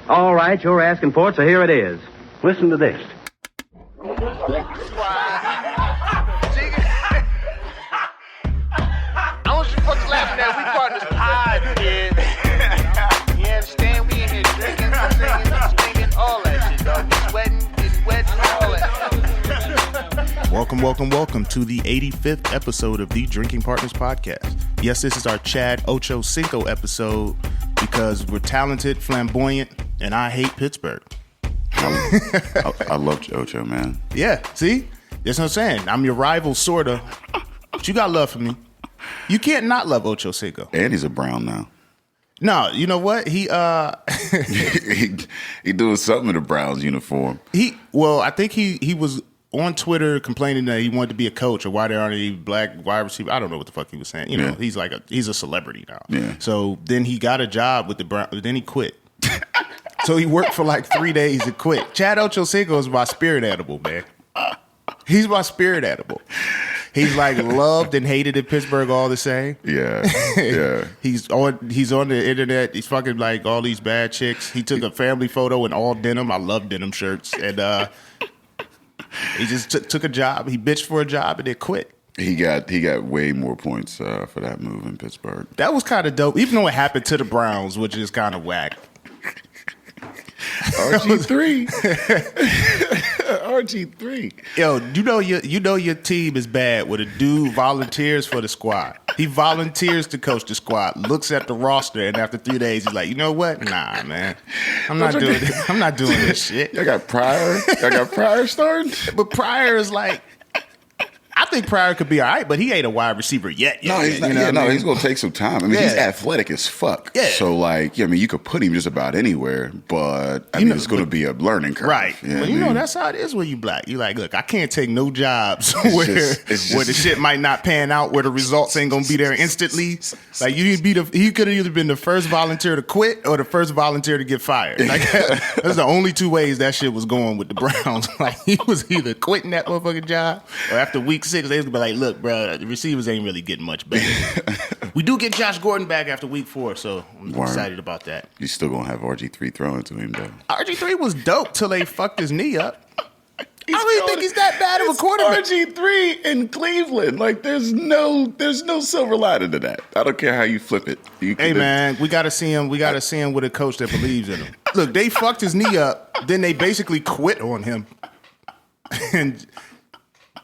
All right, you're asking for it, so here it is. Listen to this. I want you fucking laughing at. We partners pod, kid. You understand? We in here drinking, singing, all that shit, dog. We sweating, getting wet, all that. Welcome to the 85th episode of the Drinking Partners Podcast. Yes, this is our Chad Ocho Cinco episode because we're talented, flamboyant, and I hate Pittsburgh. I love Ocho, man. Yeah, see? That's what I'm saying. I'm your rival, sort of. But you got love for me. You can't not love Ocho Cinco. And he's a Brown now. No, you know what? He doing something in the Browns uniform. I think he was on Twitter complaining that he wanted to be a coach or why there aren't any black wide receivers. I don't know what the fuck he was saying. You know, he's a celebrity now. Yeah. So then he got a job with the Browns. Then he quit. So he worked for like 3 days and quit. Chad Ochocinco is my spirit animal, man. He's my spirit animal. He's like loved and hated in Pittsburgh all the same. Yeah, yeah. He's on the internet. He's fucking like all these bad chicks. He took a family photo in all denim. I love denim shirts. And he just took a job. He bitched for a job and then quit. He got way more points for that move in Pittsburgh. That was kind of dope, even though it happened to the Browns, which is kind of whack. RG3. RG3. Yo, you know your team is bad when a dude volunteers for the squad. He volunteers to coach the squad, looks at the roster, and after 3 days, he's like, you know what? Nah, man. I'm not doing this shit. Y'all got Pryor starting? But Pryor is like, I think Pryor could be all right, but he ain't a wide receiver yet. No, he's not. He's going to take some time. I mean, he's athletic as fuck. Yeah. So, you could put him just about anywhere, but it's going to be a learning curve. Right. Well, that's how it is when you black. You like, look, I can't take no jobs where the shit might not pan out, where the results ain't going to be there instantly. Like, he could have either been the first volunteer to quit or the first volunteer to get fired. Like, that's the only two ways that shit was going with the Browns. Like, he was either quitting that motherfucking job or after week 6, they was gonna be like, look, bro, the receivers ain't really getting much better. We do get Josh Gordon back after week 4, so I'm excited about that. You still gonna have RG3 throwing to him, though. RG3 was dope till they fucked his knee up. I don't even think he's that bad of a quarterback. RG3 in Cleveland. Like, there's no silver lining to that. I don't care how you flip it. Hey, man, we got to see him. We got to see him with a coach that believes in him. Look, they fucked his knee up, then they basically quit on him. And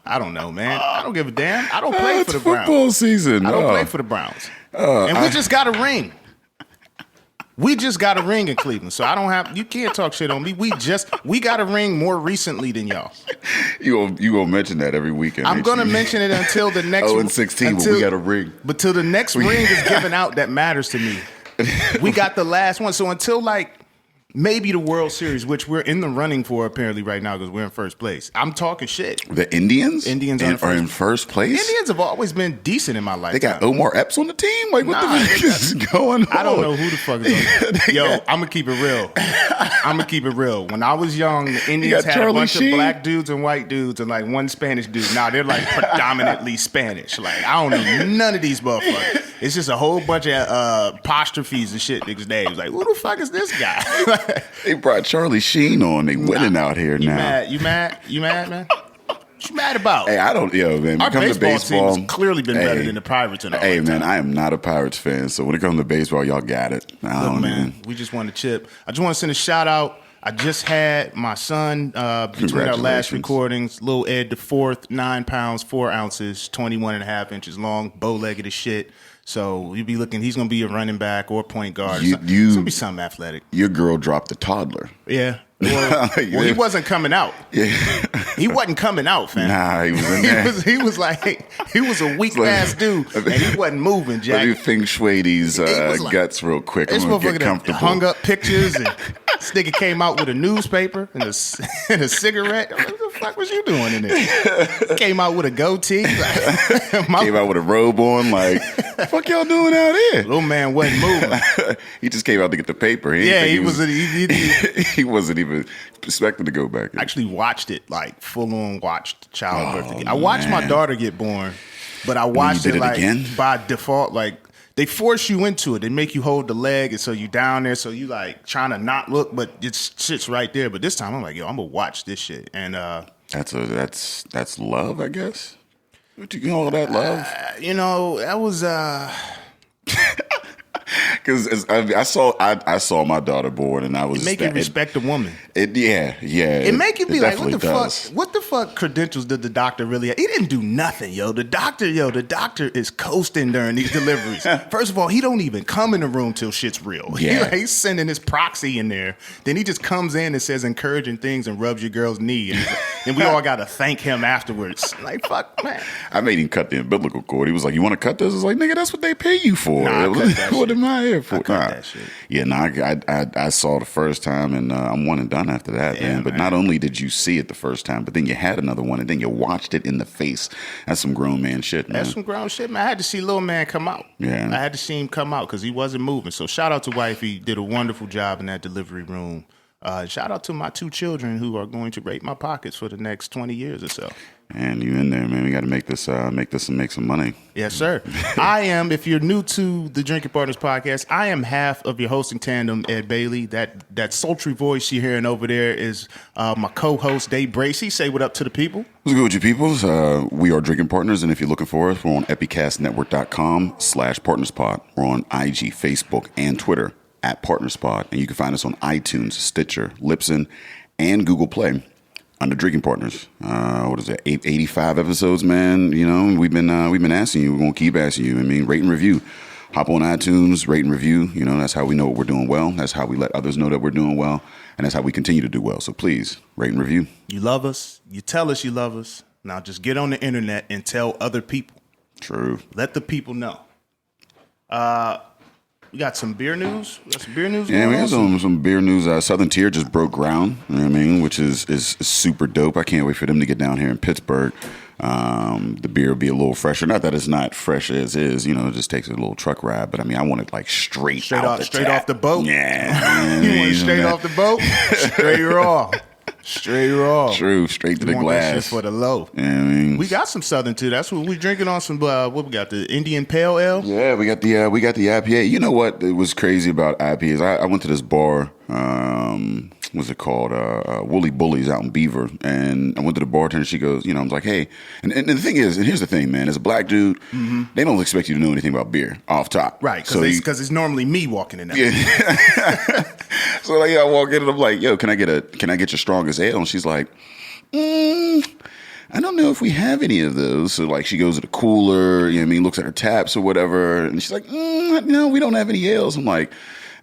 I don't know, man. I don't give a damn. I don't play for the Browns. Football season. I don't play for the Browns. And we just got a ring. We just got a ring in Cleveland, so I don't have. You can't talk shit on me. We got a ring more recently than y'all. You gonna mention that every weekend? I'm gonna mention it until the next. 0-16, but we got a ring. But till the next ring is given out, that matters to me. We got the last one, so until maybe the World Series, which we're in the running for apparently right now because we're in first place. I'm talking shit. The Indians? Are in first place? Indians have always been decent in my life. They got Omar Epps on the team? Like, what the fuck is going on? I don't know who the fuck is on the Yo, I'm going to keep it real. When I was young, the Indians had a bunch of black dudes and white dudes and like one Spanish dude. Now they're like predominantly Spanish. Like, I don't know none of these motherfuckers. It's just a whole bunch of apostrophes and shit niggas' names. Like, who the fuck is this guy? They brought Charlie Sheen on. They winning out here now. You mad, man? What you mad about? Hey, man. Our baseball team has clearly been better than the Pirates. Hey, man, I am not a Pirates fan, so when it comes to baseball, y'all got it. Look, man, we just want to chip. I just want to send a shout out. I just had my son, between our last recordings, Lil Ed the fourth, 9 pounds, 4 ounces, 21.5 inches long, bow-legged as shit. So he's going to be a running back or point guard. It's going to be something athletic. Your girl dropped the toddler. Yeah. Well, he wasn't coming out. Yeah. He wasn't coming out, fam. Nah, he was in there. he was a weak-ass dude, and he wasn't moving, Jack. Let me feng shui these guts real quick. I'm going to get comfortable. Hung up pictures, and this nigga came out with a newspaper and a cigarette. What the fuck was you doing in there? Came out with a goatee. Came out with a robe on, like, what the fuck y'all doing out here? Little man wasn't moving. He just came out to get the paper. He wasn't even expecting to go back in. I actually watched it, like, full-on watched childbirth. I watched my daughter get born, but I watched it like, again? By default, like, they force you into it. They make you hold the leg, and so you down there, so you like trying to not look, but it's shit's right there. But this time I'm like, yo, I'm gonna watch this shit. And that's love, I guess. What you call that, love? That was because I saw my daughter born, and I was make you respect a woman. It make you be like, what the does. fuck? What the fuck credentials did the doctor really have? He didn't do nothing, yo. The doctor is coasting during these deliveries. First of all, he don't even come in the room till shit's real. Yeah. He's sending his proxy in there. Then he just comes in and says encouraging things and rubs your girl's knee, and we all got to thank him afterwards. Like, fuck, man. I made him cut the umbilical cord. He was like, "You want to cut this?" I was like, "Nigga, that's what they pay you for. Nah, what am I here for?" I cut that shit. Yeah, I saw the first time, and I'm one and done after that, man. But not only did you see it the first time, but then you had another one, and then you watched it in the face. That's some grown man shit, man. That's some grown shit, man. I had to see little man come out. Yeah. I had to see him come out because he wasn't moving. So shout out to Wifey. Did a wonderful job in that delivery room. Shout out to my 2 children who are going to rape my pockets for the next 20 years or so. And you in there, man. We got to make this and make some money. Yes, sir. I am, if you're new to the Drinking Partners podcast, I am half of your hosting tandem, Ed Bailey. That sultry voice you're hearing over there is my co-host, Dave Bracey. Say what up to the people. What's good with you peoples? We are Drinking Partners, and if you're looking for us, we're on epicastnetwork.com/partnerspod. We're on IG, Facebook, and Twitter @partnerspod. And you can find us on iTunes, Stitcher, Libsyn, and Google Play. Under Drinking Partners, what is that? 85 episodes, man. We've been asking you. We're gonna keep asking you. I mean, rate and review. Hop on iTunes, rate and review. That's how we know what we're doing well. That's how we let others know that we're doing well, and that's how we continue to do well. So please, rate and review. You love us. You tell us you love us. Now just get on the internet and tell other people. True. Let the people know. We got some beer news. Yeah, we got some beer news. Southern Tier just broke ground. You know what I mean, which is super dope. I can't wait for them to get down here in Pittsburgh. The beer will be a little fresher. Not that it's not fresh as is. It just takes a little truck ride. But I mean, I want it like straight off the boat. Yeah, you want it straight off the boat? Straight raw. Straight raw. True, straight to the glass. That shit for the low. Yeah, I mean, we got some Southern too. That's what we drinking on. Some what we got? The Indian Pale Ale. Yeah, we got the IPA. You know what? It was crazy about IPAs. I went to this bar. What's it called? Woolly Bullies out in Beaver. And I went to the bartender. She goes, I was like, hey. And the thing is, and here's the thing, man. As a black dude, they don't expect you to know anything about beer off top. Right, because it's normally me walking in there. Yeah. So I walk in and I'm like, yo, can I get your strongest ale? And she's like, I don't know if we have any of those. So like she goes to the cooler, looks at her taps or whatever. And she's like, no, we don't have any ales. I'm like,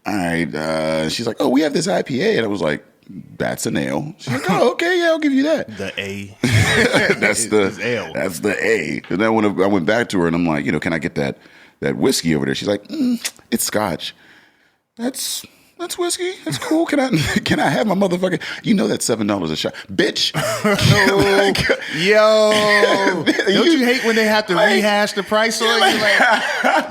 all right. She's like, oh, we have this IPA. And I was like, that's an ale. She's like, oh, okay, yeah, I'll give you that. The A. That's the ale. That's the A. And then when I went back to her and I'm like, can I get that whiskey over there? She's like, it's Scotch. That's whiskey. That's cool. Can I have my motherfucking? That's $7 a shot, bitch. Yo, don't you hate when they have to rehash the price on you?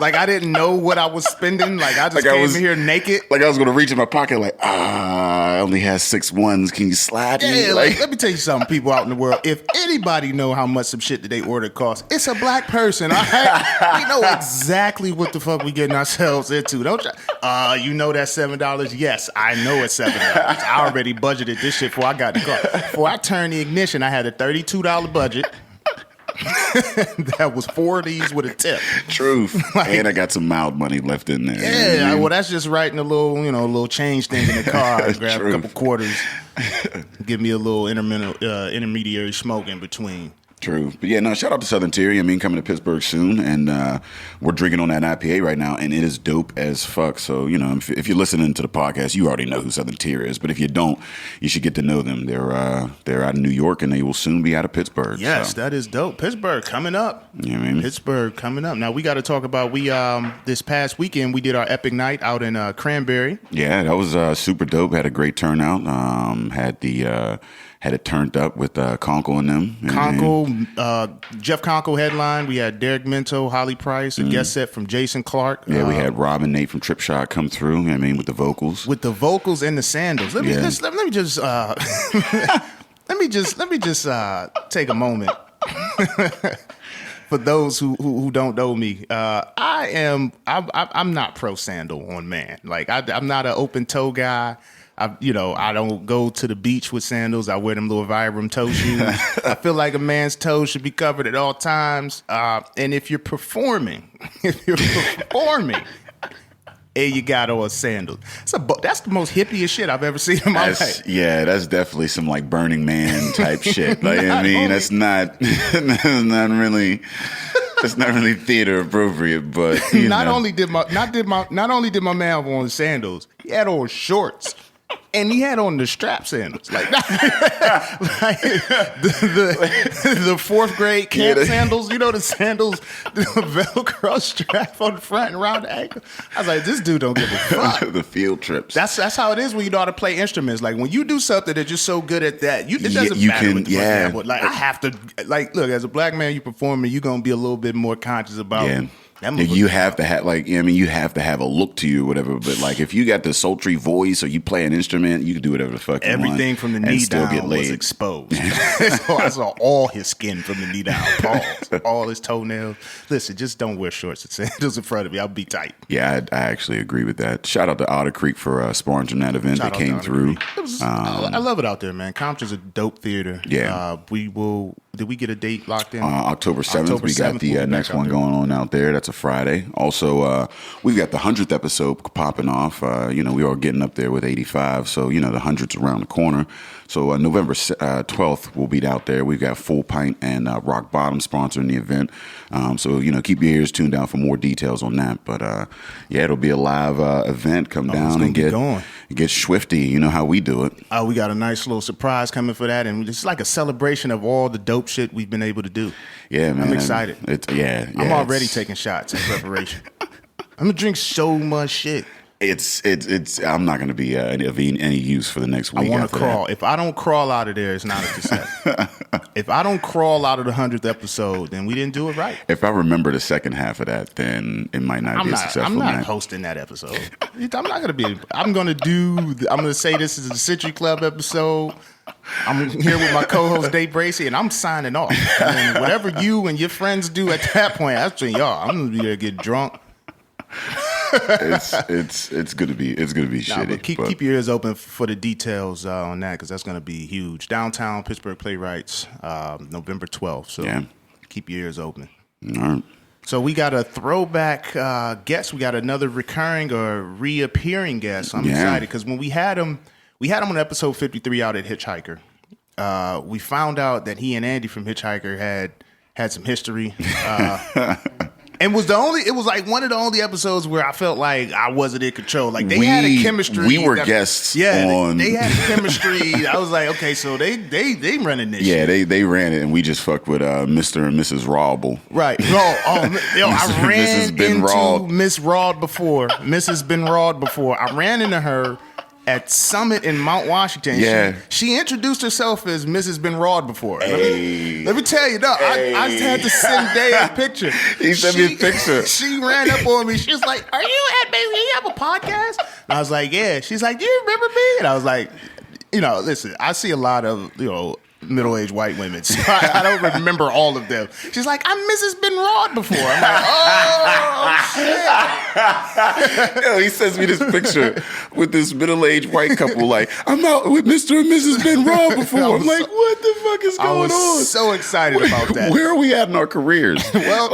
Like I didn't know what I was spending. Like I just came in here naked. Like I was gonna reach in my pocket. Like I only have 6 ones. Can you slide me? Yeah. Like let me tell you something, people out in the world. If anybody know how much some shit that they order costs, it's a black person. All right? We know exactly what the fuck we getting ourselves into. Don't you? That $7. Yes, I know it's $7. I already budgeted this shit before I got the car. Before I turned the ignition, I had a $32 budget. That was 4 of these with a tip. Truth. And I got some mild money left in there. Yeah, well, that's just writing a little change thing in the car. Grab a couple quarters. Give me a little intermediary smoke in between. True. But yeah, no, shout out to Southern Tier. Coming to Pittsburgh soon. And we're drinking on that IPA right now. And it is dope as fuck. So, if you're listening to the podcast, you already know who Southern Tier is. But if you don't, you should get to know them. They're out of New York and they will soon be out of Pittsburgh. Yes, that is dope. Pittsburgh coming up. You know what I mean? Pittsburgh coming up. Now, we got to talk about, this past weekend, we did our epic night out in Cranberry. Yeah, that was super dope. Had a great turnout. Had it turned up with Conkle and them. Jeff Conkle headline. We had Derek Minto, Holly Price, a guest set from Jason Clark. Yeah, we had Rob and Nate from Trip Shot come through. With the vocals. With the vocals and the sandals. Let me just take a moment for those who don't know me, I'm not pro sandal on man. Like I'm not an open toe guy. I don't go to the beach with sandals. I wear them little Vibram toe shoes. I feel like a man's toes should be covered at all times. And if you're performing, and you got on sandals, that's the most hippiest shit I've ever seen in my life. Yeah, that's definitely some like Burning Man type shit. Like I mean, that's not really theater appropriate. But not only did my man have on sandals, he had on shorts. And he had on the strap sandals, like the fourth grade camp sandals. You know, the sandals, the Velcro strap on the front and around the ankle. I was like, this dude don't give a fuck. The field trips. That's how it is when you know how to play instruments. Like when you do something that you're so good at that, it doesn't matter what the fuck you have. Like I have to, like, look, as a black man, you performing, you're gonna be a little bit more conscious about. Yeah. You have to have you have to have a look to you or whatever. But like if you got the sultry voice or you play an instrument, you can do whatever the fuck you want. Everything from the knee down was exposed. So I saw all his skin from the knee down, all his toenails. Listen, just don't wear shorts and sandals in front of me. I'll be tight. Yeah, I actually agree with that. Shout out to Otter Creek for sponsoring that event that came through. I love it out there, man. Compton's a dope theater. Yeah. Did we get a date locked in? October 7th. We got the next one going on out there. That's a Friday. Also, we've got the 100th episode popping off. We are getting up there with 85. So, the 100's around the corner. So November 12th, we'll be out there. We've got Full Pint and Rock Bottom sponsoring the event. So, keep your ears tuned out for more details on that. But, it'll be a live event. Come down and get swifty. You know how we do it. We got a nice little surprise coming for that. And it's like a celebration of all the dope shit we've been able to do. Yeah, man. I'm excited. I'm already taking shots in preparation. I'm going to drink so much shit. I'm not going to be of any use for the next week. I want to crawl. If I don't crawl out of there, it's not a success. If I don't crawl out of the 100th episode, then we didn't do it right. If I remember the second half of that, then it might not be a successful. I'm not hosting that episode. I'm not going to be. I'm going to say this is a Century Club episode. I'm here with my co-host Dave Bracey, and I'm signing off. And whatever you and your friends do at that point, that's between y'all. I'm going to be there get drunk. It's gonna be shitty. But keep your ears open for the details on that, because that's gonna be huge. Downtown Pittsburgh Playwrights, November 12th. So keep your ears open. All right. So we got a throwback guest. We got another recurring or reappearing guest. I'm excited because when we had him on episode 53 out at Hitchhiker. We found out that he and Andy from Hitchhiker had some history. And it was like one of the only episodes where I felt like I wasn't in control. Like they had a chemistry. We were guests. Yeah, they had chemistry. I was like, okay, so they running this. Yeah, they ran it, and we just fucked with Mr. and Mrs. Rawble. Right. I ran into Miss Rawd before. Mrs. Ben Rawd before. I ran into her at Summit in Mount Washington. Yeah. She introduced herself as Mrs. Ben Rawd before. Let me tell you, I had to send Dave a picture. He sent me a picture. She ran up on me. She was like, "Are you you have a podcast?" And I was like, "Yeah." She's like, "Do you remember me?" And I was like, listen, I see a lot of, middle-aged white women. So I don't remember all of them. She's like, "I'm Mrs. Ben Rawd before." I'm like, "Oh, shit." Yo, he sends me this picture with this middle-aged white couple like, "I'm out with Mr. and Mrs. Ben Rawd before." I'm like, what the fuck is going on? I was so excited about that. Where are we at in our careers? Well,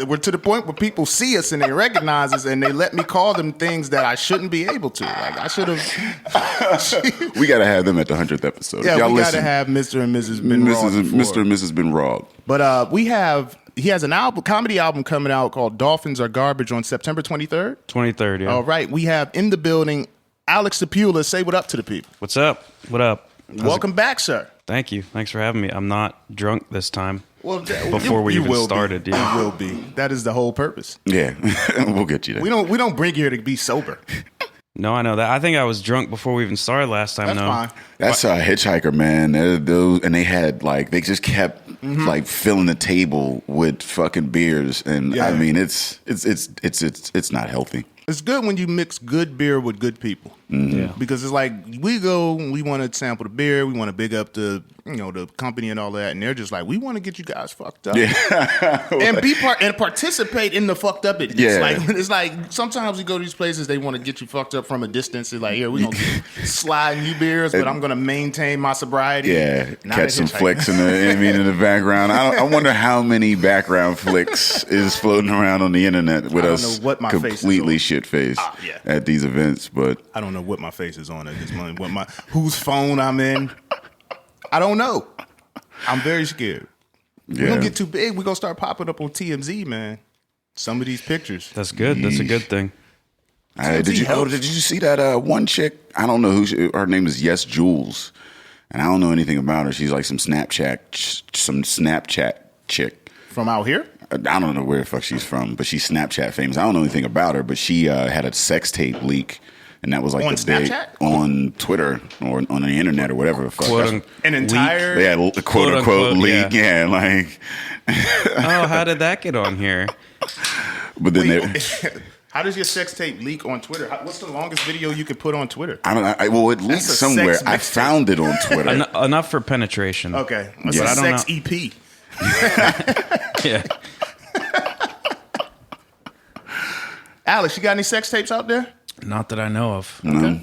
we're to the point where people see us and they recognize us and they let me call them things that I shouldn't be able to. Like I should have. We got to have them at the 100th episode. Yeah, we got to have Mr. and Mrs. Ben Rawd. Mr. and Mrs. Ben Rawd. But he has an comedy album coming out called Dolphins Are Garbage on September 23rd. 23rd, yeah. All right, we have in the building Alex Stypula. Say what up to the people. What's up? What up? Welcome back, sir. Thank you. Thanks for having me. I'm not drunk this time. Well, before we even started, yeah. You will be. That is the whole purpose. Yeah, we'll get you there. We don't bring you here to be sober. No, I know that. I think I was drunk before we even started last time. That's fine. That's a Hitchhiker, man. And they had they just kept filling the table with fucking beers, and I mean it's not healthy. It's good when you mix good beer with good people. Yeah. Because it's like we want to sample the beer, we want to big up the the company and all that, and they're just like, we want to get you guys fucked up, and and participate in the fucked up. It's like sometimes we go to these places, they want to get you fucked up from a distance. It's like, here we gonna slide new beers, but I'm gonna maintain my sobriety. Yeah, catch some flicks in the background. I wonder how many background flicks is floating around on the internet with us completely shit faced at these events. But I don't know what my face is on at this moment. Whose phone I'm in. I don't know. I'm very scared. We're going to get too big. We're going to start popping up on TMZ, man. Some of these pictures. That's good. That's a good thing. Did you see that one chick? I don't know her name is Yes Jules. And I don't know anything about her. She's like some Snapchat chick. From out here? I don't know where the fuck she's from, but she's Snapchat famous. I don't know anything about her, but she had a sex tape leak. And that was like on Snapchat? On Twitter or on the internet or whatever the fuck. An entire quote unquote leak. Yeah, like oh, how did that get on here? But then how does your sex tape leak on Twitter? What's the longest video you could put on Twitter? Well, it leaked somewhere. I found it on Twitter. Enough for penetration. Okay. That's a sex EP. Yeah. Alex, you got any sex tapes out there? Not that I know of. No.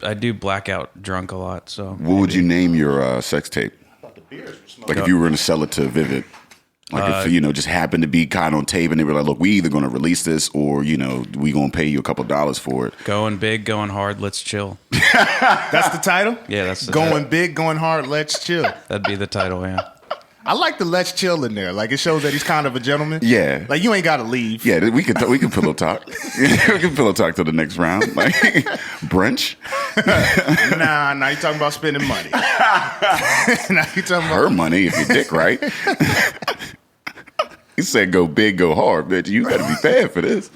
I do blackout drunk a lot. So what would you name your sex tape? I thought the beers were smoking. Like if you were going to sell it to Vivid. Like if just happened to be kind on tape and they were like, look, we either going to release this or, we going to pay you a couple dollars for it. Going big, going hard, let's chill. That's the title? Yeah, that's the Going title. big, going hard, let's chill. That'd be the title, yeah. I like the let's chill in there. Like it shows that he's kind of a gentleman. Yeah. Like you ain't got to leave. Yeah, we can pillow talk. We can pillow talk till the next round. Like brunch. Nah, you talking about spending money. Now you talking about her money if your dick right. He said go big, go hard, bitch. You gotta be paying for this.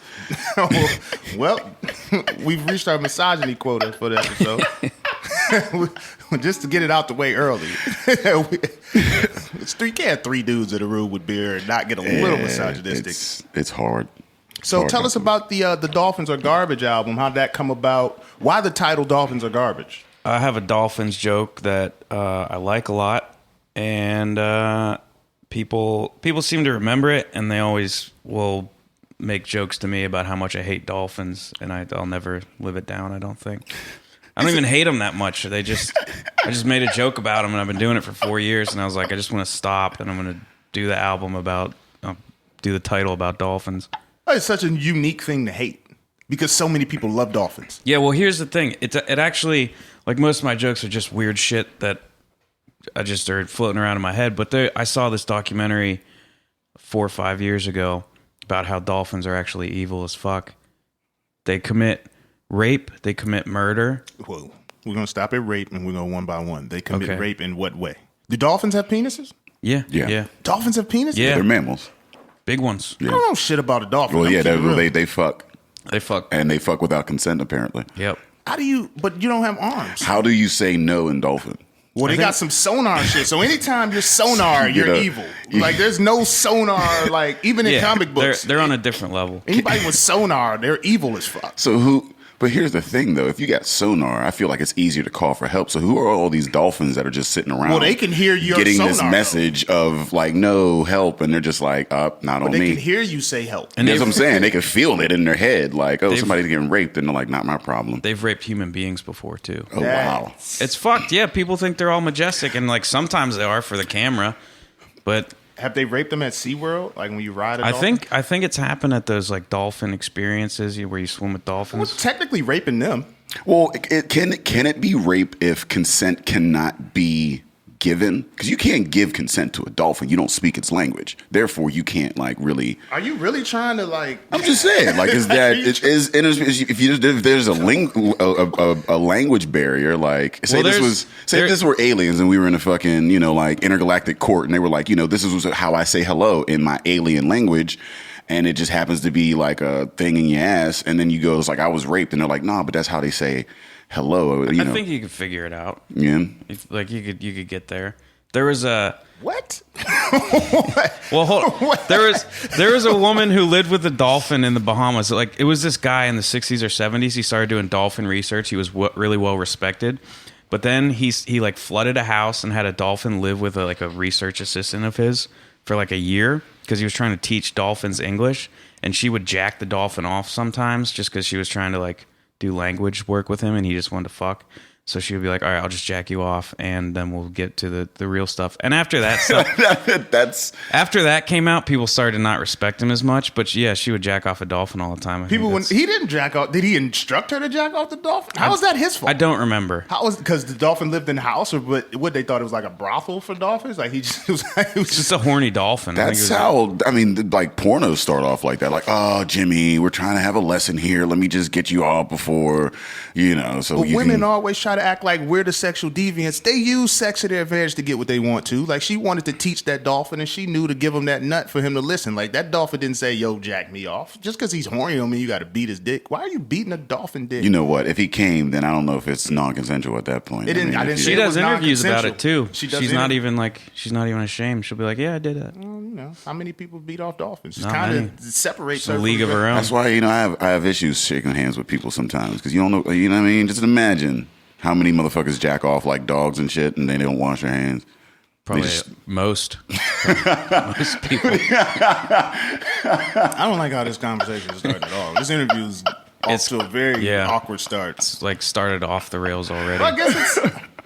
Well, we've reached our misogyny quota for the episode. Just to get it out the way early. You can't have three dudes in a room with beer and not get a little misogynistic. It's hard. So tell us about the Dolphins Are Garbage album. How'd that come about? Why the title Dolphins Are Garbage? I have a Dolphins joke that I like a lot, and people seem to remember it, and they always will make jokes to me about how much I hate dolphins, and I'll never live it down, I don't think. I don't even hate them that much. I just made a joke about them, and I've been doing it for 4 years, and I was like, I just want to stop, and I'm going to do the album do the title about dolphins. It's such a unique thing to hate because so many people love dolphins. Yeah, well, here's the thing. It actually, like most of my jokes are just weird shit that I just started floating around in my head. But I saw this documentary 4 or 5 years ago about how dolphins are actually evil as fuck. They commit rape, they commit murder. Whoa. We're going to stop at rape and we're going one by one. They commit rape in what way? Do dolphins have penises? Yeah. Dolphins have penises? Yeah. They're mammals. Big ones. I don't know shit about a dolphin. Well, yeah, they fuck. They fuck. And they fuck without consent, apparently. Yep. But you don't have arms. How do you say no in dolphin? Well, they got some sonar shit. So anytime you're sonar, you're evil. Like, there's no sonar, like, even in comic books. They're on a different level. Anybody with sonar, they're evil as fuck. But here's the thing, though. If you got sonar, I feel like it's easier to call for help. So who are all these dolphins that are just sitting around? Well, they can hear your getting sonar, this message of, like, no, help. And they're just like, not on me. They can hear you say help. And that's what I'm saying. They can feel it in their head. Like, somebody's getting raped. And they're like, not my problem. They've raped human beings before, too. Oh, wow. It's fucked. Yeah, people think they're all majestic. And, like, sometimes they are for the camera. But... Have they raped them at SeaWorld? Like when you ride a dolphin? I think it's happened at those like dolphin experiences where you swim with dolphins. Well, technically raping them. Well, can it be rape if consent cannot be given? Because you can't give consent to a dolphin. You don't speak its language. Therefore, you can't like really. Are you really trying to like? I'm just saying. Like, is that if there's a language barrier? Like, say this were aliens and we were in a fucking like intergalactic court and they were like this is how I say hello in my alien language. And it just happens to be like a thing in your ass, and then you go, it's like I was raped, and they're like, nah, but that's how they say hello. I think you could figure it out. Yeah, Like you could get there. There was a what? Well, there was a woman who lived with a dolphin in the Bahamas. Like, it was this guy in the 60s or 70s. He started doing dolphin research. He was really well respected. But then he like flooded a house and had a dolphin live with a research assistant of his for like a year because he was trying to teach dolphins English. And she would jack the dolphin off sometimes just because she was trying to like do language work with him and he just wanted to fuck. So she would be like, all right, I'll just jack you off and then we'll get to the real stuff. And after that stuff, after that came out, people started to not respect him as much. But yeah, she would jack off a dolphin all the time. He didn't jack off. Did he instruct her to jack off the dolphin? How was that his fault? I don't remember. How was because the dolphin lived in the house, or what they thought it was like a brothel for dolphins? Like he just it was just a horny dolphin. That's how like pornos start off like that. Like, oh, Jimmy, we're trying to have a lesson here. Let me just get you off before So but women always try to act like we're the sexual deviants. They use sex to their advantage to get what they want to. Like she wanted to teach that dolphin, and she knew to give him that nut for him to listen. Like that dolphin didn't say, "Yo, jack me off." Just because he's horny don't mean you got to beat his dick. Why are you beating a dolphin dick? You know what? If he came, then I don't know if it's non-consensual at that point. She does interviews about it too. She's not even ashamed. She'll be like, "Yeah, I did that." How many people beat off dolphins? Just kind of separates her. A league of her own. That's why I have issues shaking hands with people sometimes because you don't know. You know what I mean? Just imagine how many motherfuckers jack off like dogs and shit, and they don't wash their hands. Probably most people. I don't like how this conversation started at all. This interview's off to a very awkward start. It's like started off the rails already. Well, I guess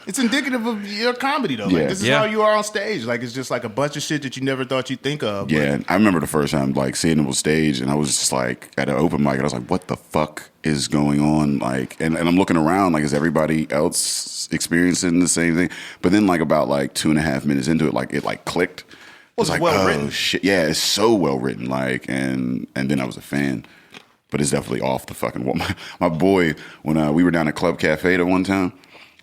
it's indicative of your comedy though. Like this is how you are on stage. Like it's just like a bunch of shit that you never thought you'd think of. Yeah, I remember the first time like seeing him on stage, and I was just like at an open mic, and I was like, "What the fuck is going on?" Like, and I'm looking around, like, is everybody else experiencing the same thing? But then, like, about like 2.5 minutes into it, like it like clicked. Was like, well written. Shit, yeah, it's so well written. Like, and then I was a fan. But it's definitely off the fucking wall. My boy, when we were down at Club Cafe the one time,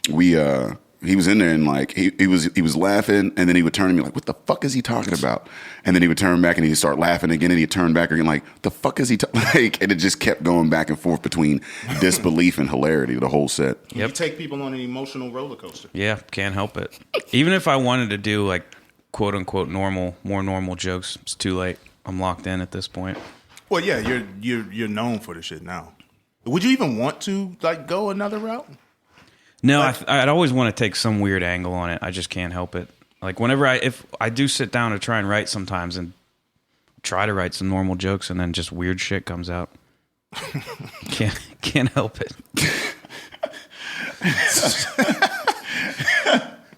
he was in there and like he was laughing, and then he would turn to me like, "What the fuck is he talking about?" And then he would turn back and he'd start laughing again, and he'd turn back again like, "The fuck is he like?" And it just kept going back and forth between disbelief and hilarity the whole set. Yep. You take people on an emotional roller coaster. Yeah, can't help it. Even if I wanted to do like quote unquote more normal jokes, it's too late. I'm locked in at this point. Well, yeah, you're known for the shit now. Would you even want to like go another route? No, I'd always want to take some weird angle on it. I just can't help it. Like whenever if I do sit down to try and write sometimes and try to write some normal jokes and then just weird shit comes out. Can't help it.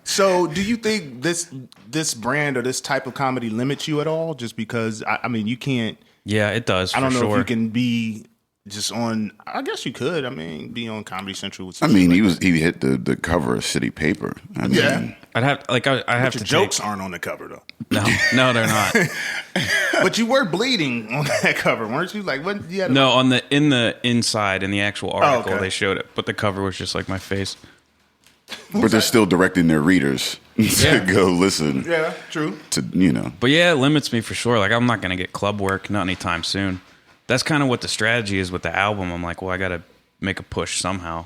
So, do you think this brand or this type of comedy limits you at all? Just because I mean, you can't. Yeah, it does. I don't know if you can be just on. I guess you could. I mean, be on Comedy Central. With I mean, he hit the cover of City Paper. I mean, I'd have I have to. Jokes aren't on the cover though. No, they're not. But you were bleeding on that cover, weren't you? Like what? You had no, in the inside in the actual article they showed it, but the cover was just like my face. But they're still directing their readers to go listen. Yeah, true. But yeah, it limits me for sure. Like I'm not gonna get club work, not anytime soon. That's kind of what the strategy is with the album. I'm like, well, I got to make a push somehow,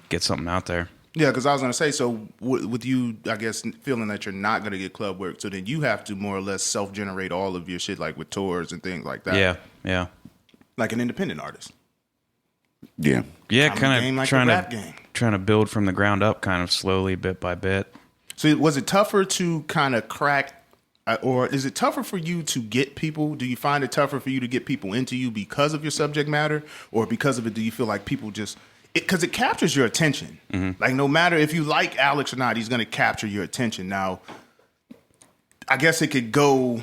get something out there. Yeah, because I was going to say, so with you, I guess, feeling that you're not going to get club work, so then you have to more or less self-generate all of your shit, like with tours and things like that. Yeah. Like an independent artist. Yeah, kind of like trying to build from the ground up, kind of slowly, bit by bit. So was it tougher to kind of crack, or is it tougher for you to get people? Do you find it tougher for you to get people into you because of your subject matter, or because of it? Do you feel like people just because it captures your attention? Mm-hmm. Like no matter if you like Alex or not, he's going to capture your attention. Now, I guess it could go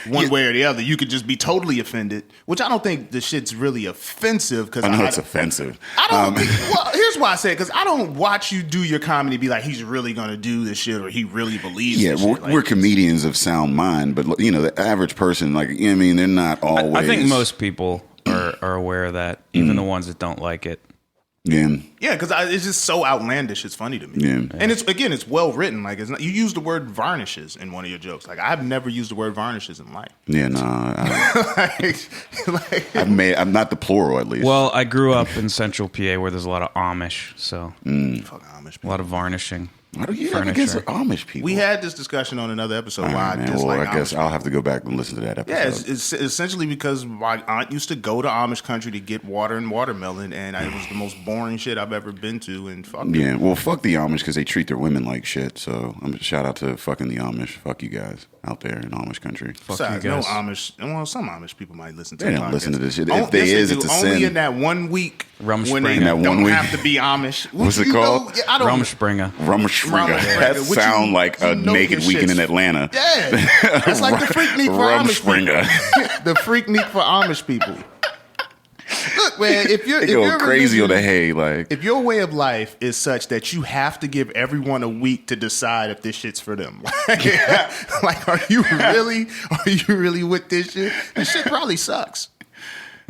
one way or the other. You could just be totally offended, which I don't think the shit's really offensive. Because I know it's offensive. I don't. Well, here's why I say it, because I don't watch you do your comedy be like he's really gonna do this shit or he really believes. Yeah, this shit. we're comedians of sound mind, but the average person, like I mean, they're not always. I think most people are aware of that, even the ones that don't like it. Yeah, because it's just so outlandish. It's funny to me. Yeah. And it's well written. Like it's not, you use the word varnishes in one of your jokes. Like I've never used the word varnishes in life. Yeah, no. I'm not the plural at least. Well, I grew up in Central PA where there's a lot of Amish, so fuck Amish. A lot of varnishing. Why do you have furniture. against the Amish people? We had this discussion on another episode. All Why right, I man. dislike Well, I guess Amish I'll have to go back and listen to that episode. Yeah, it's essentially because my aunt used to go to Amish country to get water and watermelon, and it was the most boring shit I've ever been to. And fuck Yeah, well, fuck the Amish because they treat their women like shit. So I'm shout out to fucking the Amish. Fuck you guys out there in Amish country. Besides, you no guys. Amish. Well, some Amish people might listen to. They the don't podcast. listen to this shit. Oh, If they yes, is, do. it's a only sin. in that 1 week Rumspringa. when they In that don't 1 week. have to be Amish. What's it You called? know, I don't. Rumspringa. Rumspringa. Rumspringa. That Which sound like a you know naked your weekend in shit's- Atlanta. Yeah, that's like the Freaknik for Amish Rumspringa. people. The Freaknik for Amish people. Look, man, if you're They if go you're crazy on the religion- hay, like If your way of life is such that you have to give everyone a week to decide if this shit's for them, like, are you really with this shit? This shit probably sucks.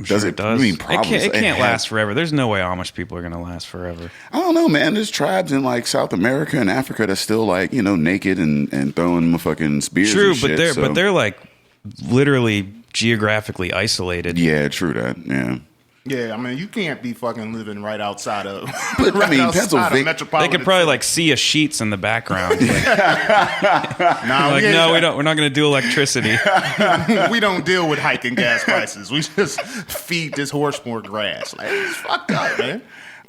does it? Does. I mean, It probably can't has- last forever. There's no way Amish people are gonna last forever. I don't know, man. There's tribes in like South America and Africa that's still like naked and throwing fucking spears. True, and but shit, they're like literally geographically isolated. yeah, true that. Yeah, Yeah, I mean, you can't be fucking living right outside of. But, I mean, outside of Pennsylvania- metropolitan They could probably city. like see a sheets in the background. Like, Nah, like, no, we don't. We're not going to do electricity. we don't deal with hiking gas prices. We just feed this horse more grass. Like, it's fucked up, man.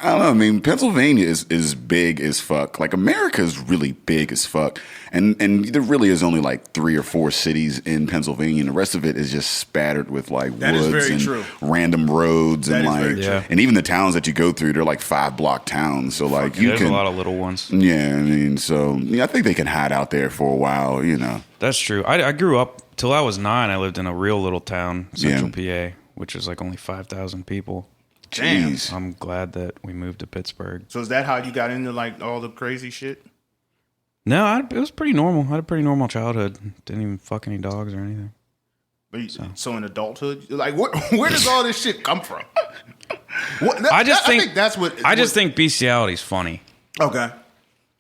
I don't know. I mean, Pennsylvania is big as fuck. Like America is really big as fuck, and there really is only like 3 or 4 cities in Pennsylvania, and the rest of it is just spattered with like That is woods very and true. random roads That and is like, very true. and even the towns that you go through, they're like 5-block towns. So like you There's can, a lot of little ones. yeah. I mean, so I think they can hide out there for a while. That's true. I grew up till I was 9. I lived in a real little town, Central PA, which is like only 5,000 people. Damn. Jeez. I'm glad that we moved to Pittsburgh. So is that how you got into like all the crazy shit? No, it was pretty normal. I had a pretty normal childhood. Didn't even fuck any dogs or anything. So in adulthood, like where does all this shit come from? I think that's what. I just think bestiality is funny. Okay.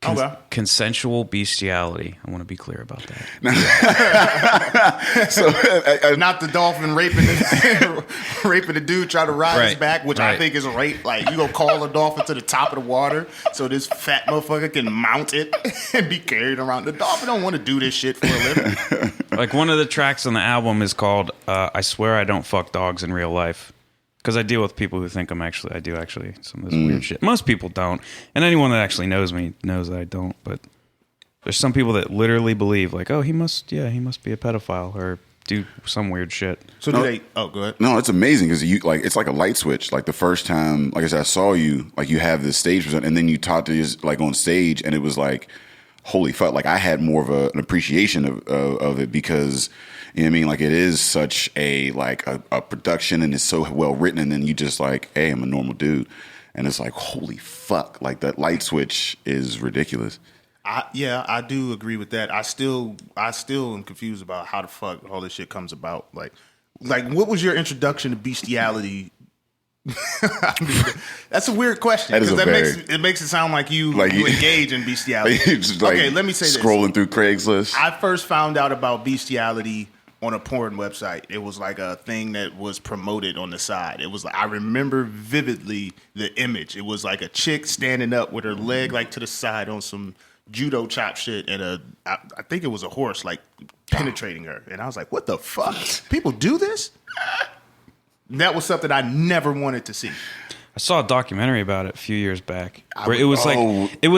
Okay. Consensual bestiality. I want to be clear about that. Not the dolphin raping the dude trying to ride his Right, back, which I right. think is rape. Like you gonna call a dolphin to the top of the water so this fat motherfucker can mount it and be carried around. The dolphin don't want to do this shit for a living. Like one of the tracks on the album is called "I Swear I Don't Fuck Dogs in Real Life." Because I deal with people who think I do actually some of this weird shit. Most people don't, and anyone that actually knows me knows that I don't. But there's some people that literally believe, like, oh, he must be a pedophile or do some weird shit. So do they? Oh, go ahead. No, it's amazing because it's like a light switch. Like the first time, like I said, I saw you, like you have this stage present, and then you talked to us like on stage, and it was like, holy fuck! Like I had more of an appreciation of it because. You know what I mean? Like it is such a production and it's so well written, and then you just like, hey, I'm a normal dude. And it's like, holy fuck, like that light switch is ridiculous. I do agree with that. I still am confused about how the fuck all this shit comes about. Like what was your introduction to bestiality? I mean, that's a weird question That is because a makes it sound like you you- engage in bestiality. Just like okay, let me say this. scrolling through Craigslist. I first found out about bestiality on a porn website. It was like a thing that was promoted on the side. It was like I remember vividly the image. It was like a chick standing up with her leg like to the side on some judo chop shit, and I think it was a horse like penetrating her. And I was like, what the fuck? People do this? That was something I never wanted to see. I saw a documentary about it a few years back where it was oh. like it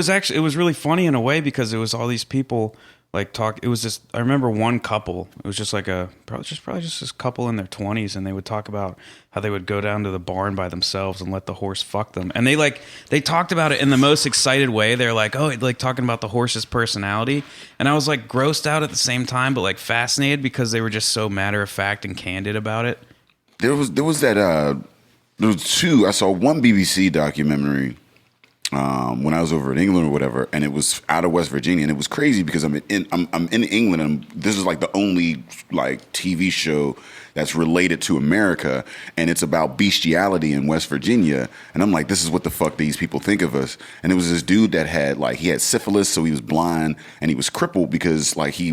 was really funny in a way because it was all these people like talk. It was just I remember one couple. It was just like probably just this couple in their 20s, and they would talk about how they would go down to the barn by themselves and let the horse fuck them. And they talked about it in the most excited way. They're like, oh, like talking about the horse's personality. And I was like grossed out at the same time, but like fascinated because they were just so matter of fact and candid about it. There was that there was 2. I saw one BBC documentary when I was over in England or whatever, and it was out of West Virginia, and it was crazy because I'm in England, and this is like the only like TV show that's related to America, and it's about bestiality in West Virginia, and I'm like, this is what the fuck these people think of us. And it was this dude that had he had syphilis, so he was blind, and he was crippled because like he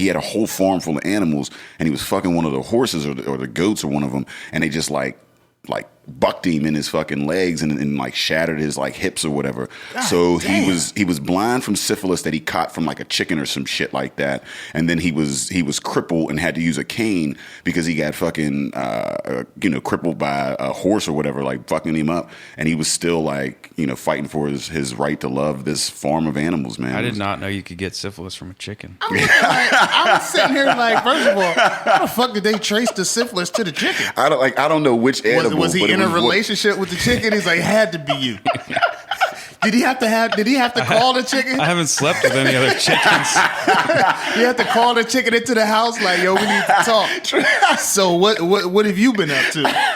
had a whole farm full of animals, and he was fucking one of the horses or the goats or one of them, and they just like bucked him in his fucking legs and like shattered his like hips or whatever. God so damn. he was blind from syphilis that he caught from like a chicken or some shit like that. And then he was crippled and had to use a cane because he got fucking crippled by a horse or whatever, like fucking him up. And he was still like, fighting for his right to love this farm of animals, man. I did not know you could get syphilis from a chicken. I was sitting here like, first of all, how the fuck did they trace the syphilis to the chicken? I don't know which animal. Was he in a relationship with the chicken? He's like, had to be you. Did he have to call the chicken? I haven't slept with any other chickens. You have to call the chicken into the house like, yo, we need to talk. So what have you been up to?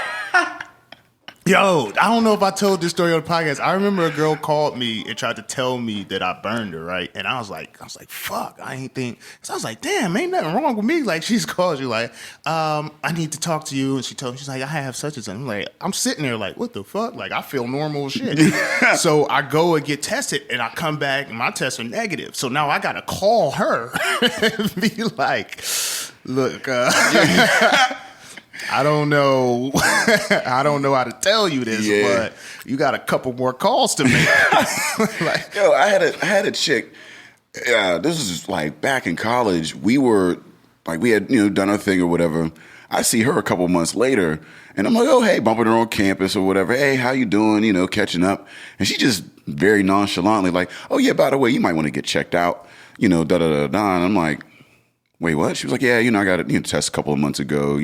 Yo, I don't know if I told this story on the podcast. I remember a girl called me and tried to tell me that I burned her, right? And I was like, fuck, I ain't think. So I was like, damn, ain't nothing wrong with me. Like, she's called you like, I need to talk to you. And she told me, she's like, I have such and such. I'm like, I'm sitting there like, what the fuck? Like, I feel normal as shit. So I go and get tested and I come back and my tests are negative. So now I got to call her and be like, look, I don't know. I don't know how to tell you this, but you got a couple more calls to make. Like, yo, I had a chick. This is like back in college. We had done our thing or whatever. I see her a couple months later, and I'm like, oh hey, bumping her on campus or whatever. Hey, how you doing? Catching up. And she just very nonchalantly like, oh yeah, by the way, you might want to get checked out. Da da da da. And I'm like, wait, what? She was like, yeah, I got a test a couple of months ago.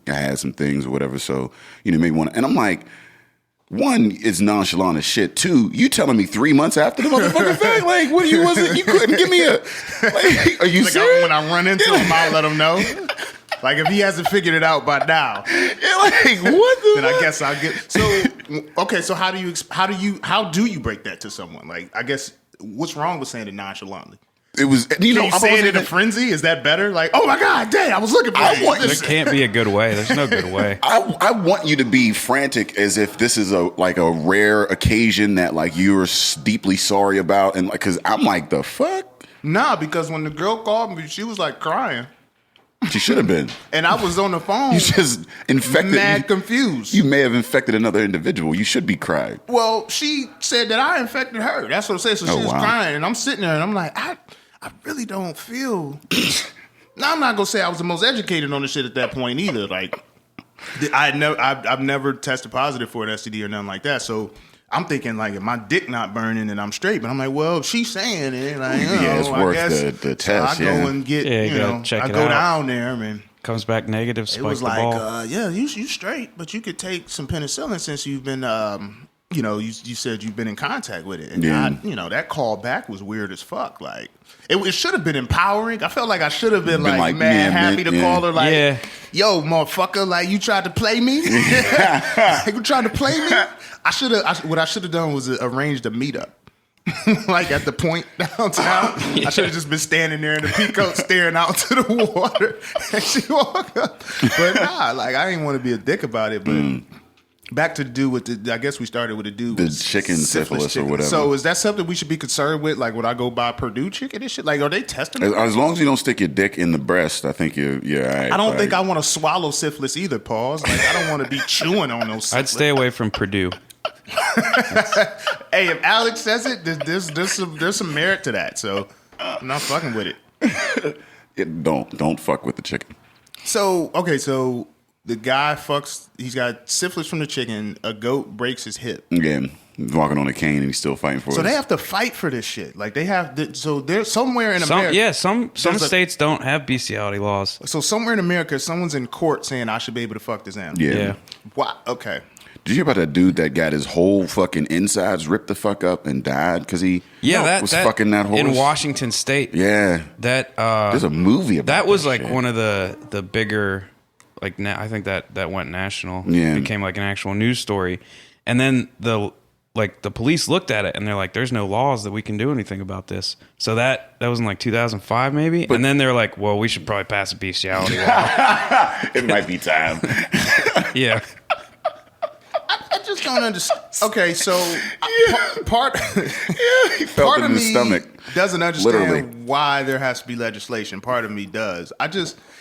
I had some things or whatever. So, maybe want to. And I'm like, one, it's nonchalant as shit. Two, you telling me 3 months after the motherfucking thing? Like, what you couldn't give me a, like, are you like serious? When I run into him, I'll let him know. Like, if he hasn't figured it out by now. Yeah, like, what the Then I guess I'll get. So, okay, so how do you break that to someone? Like, I guess, what's wrong with saying it nonchalantly? It was, Can you say it in a frenzy? Is that better? Like, oh my God, damn, I was looking for you. There can't be a good way. There's no good way. I want you to be frantic as if this is a rare occasion that like you're deeply sorry about, and like, cause I'm like, the fuck? Nah, because when the girl called me, she was like crying. She should have been. And I was on the phone. You just infected. Mad confused. You may have infected another individual. You should be crying. Well, she said that I infected her. That's what I'm saying. So she was crying, and I'm sitting there, and I'm like, I really don't feel. Now I'm not gonna say I was the most educated on the shit at that point either. Like, I've never tested positive for an STD or nothing like that. So I'm thinking like, if my dick not burning, then I'm straight. But I'm like, well, if she's saying it, like, it's worth the test. So I go and get, check I it go out. down there, and Comes back negative. it Spike was the like, ball. you straight, but you could take some penicillin since you've been, you said you've been in contact with it, and that call back was weird as fuck. Like, it should have been empowering. I felt like I should have been like mad happy to call her, like, yo, motherfucker, like, you tried to play me. You tried to play me. What I should have done was arranged a meetup. Like at the point downtown. I should have just been standing there in the peacoat staring out to the water. And she walked up. But nah, like, I didn't want to be a dick about it. But back to the dude with I guess we started with the dude The with chicken syphilis or whatever. So is that something we should be concerned with? Like, when I go buy Purdue chicken and shit? Like, are they testing it? As long as you don't stick your dick in the breast, I think you're all right. I don't think I want to swallow syphilis either, Paul. Like, I don't want to be chewing on those syphilis. I'd stay away from Purdue. Hey, if Alex says it, there's some merit to that. So I'm not fucking with it. Don't fuck with the chicken. So okay, so the guy fucks. He's got syphilis from the chicken. A goat breaks his hip. Yeah, he's walking on a cane and he's still fighting for it. So they have to fight for this shit. Like, they have. So there's somewhere in America. Yeah, some states don't have bestiality laws. So somewhere in America, someone's in court saying I should be able to fuck this animal. Yeah. What? Okay. Did you hear about that dude that got his whole fucking insides ripped the fuck up and died because he was fucking that horse? In Washington State. Yeah. There's a movie about that. Was like shit. one of the bigger, like, I think that went national. Yeah. It became like an actual news story. And then the police looked at it and they're like, there's no laws that we can do anything about this. So that was in like 2005 maybe. And then they're like, well, we should probably pass a bestiality law. It might be time. Yeah. I just just don't understand. Okay, so part He felt part it of in his me stomach. doesn't understand Literally. why there has to be legislation. Part of me does.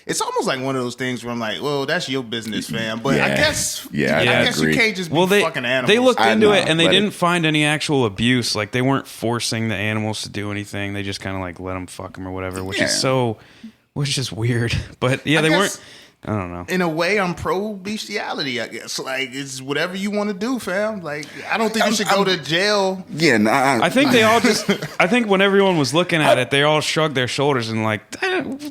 It's almost like one of those things where I'm like, well, that's your business, fam. But I Yeah. guess, Yeah, I I guess agree. you can't just be Well, fucking animals. they looked I into know, it and they let didn't it- find any actual abuse. Like they weren't forcing the animals to do anything. They just kind of like let them fuck them or whatever, which is weird. But yeah, I they guess- weren't. I don't know. In a way, I'm pro bestiality. I guess like it's whatever you want to do, fam. Like I don't think you should go to jail. Yeah, I think they all just. I think when everyone was looking at it, they all shrugged their shoulders and like,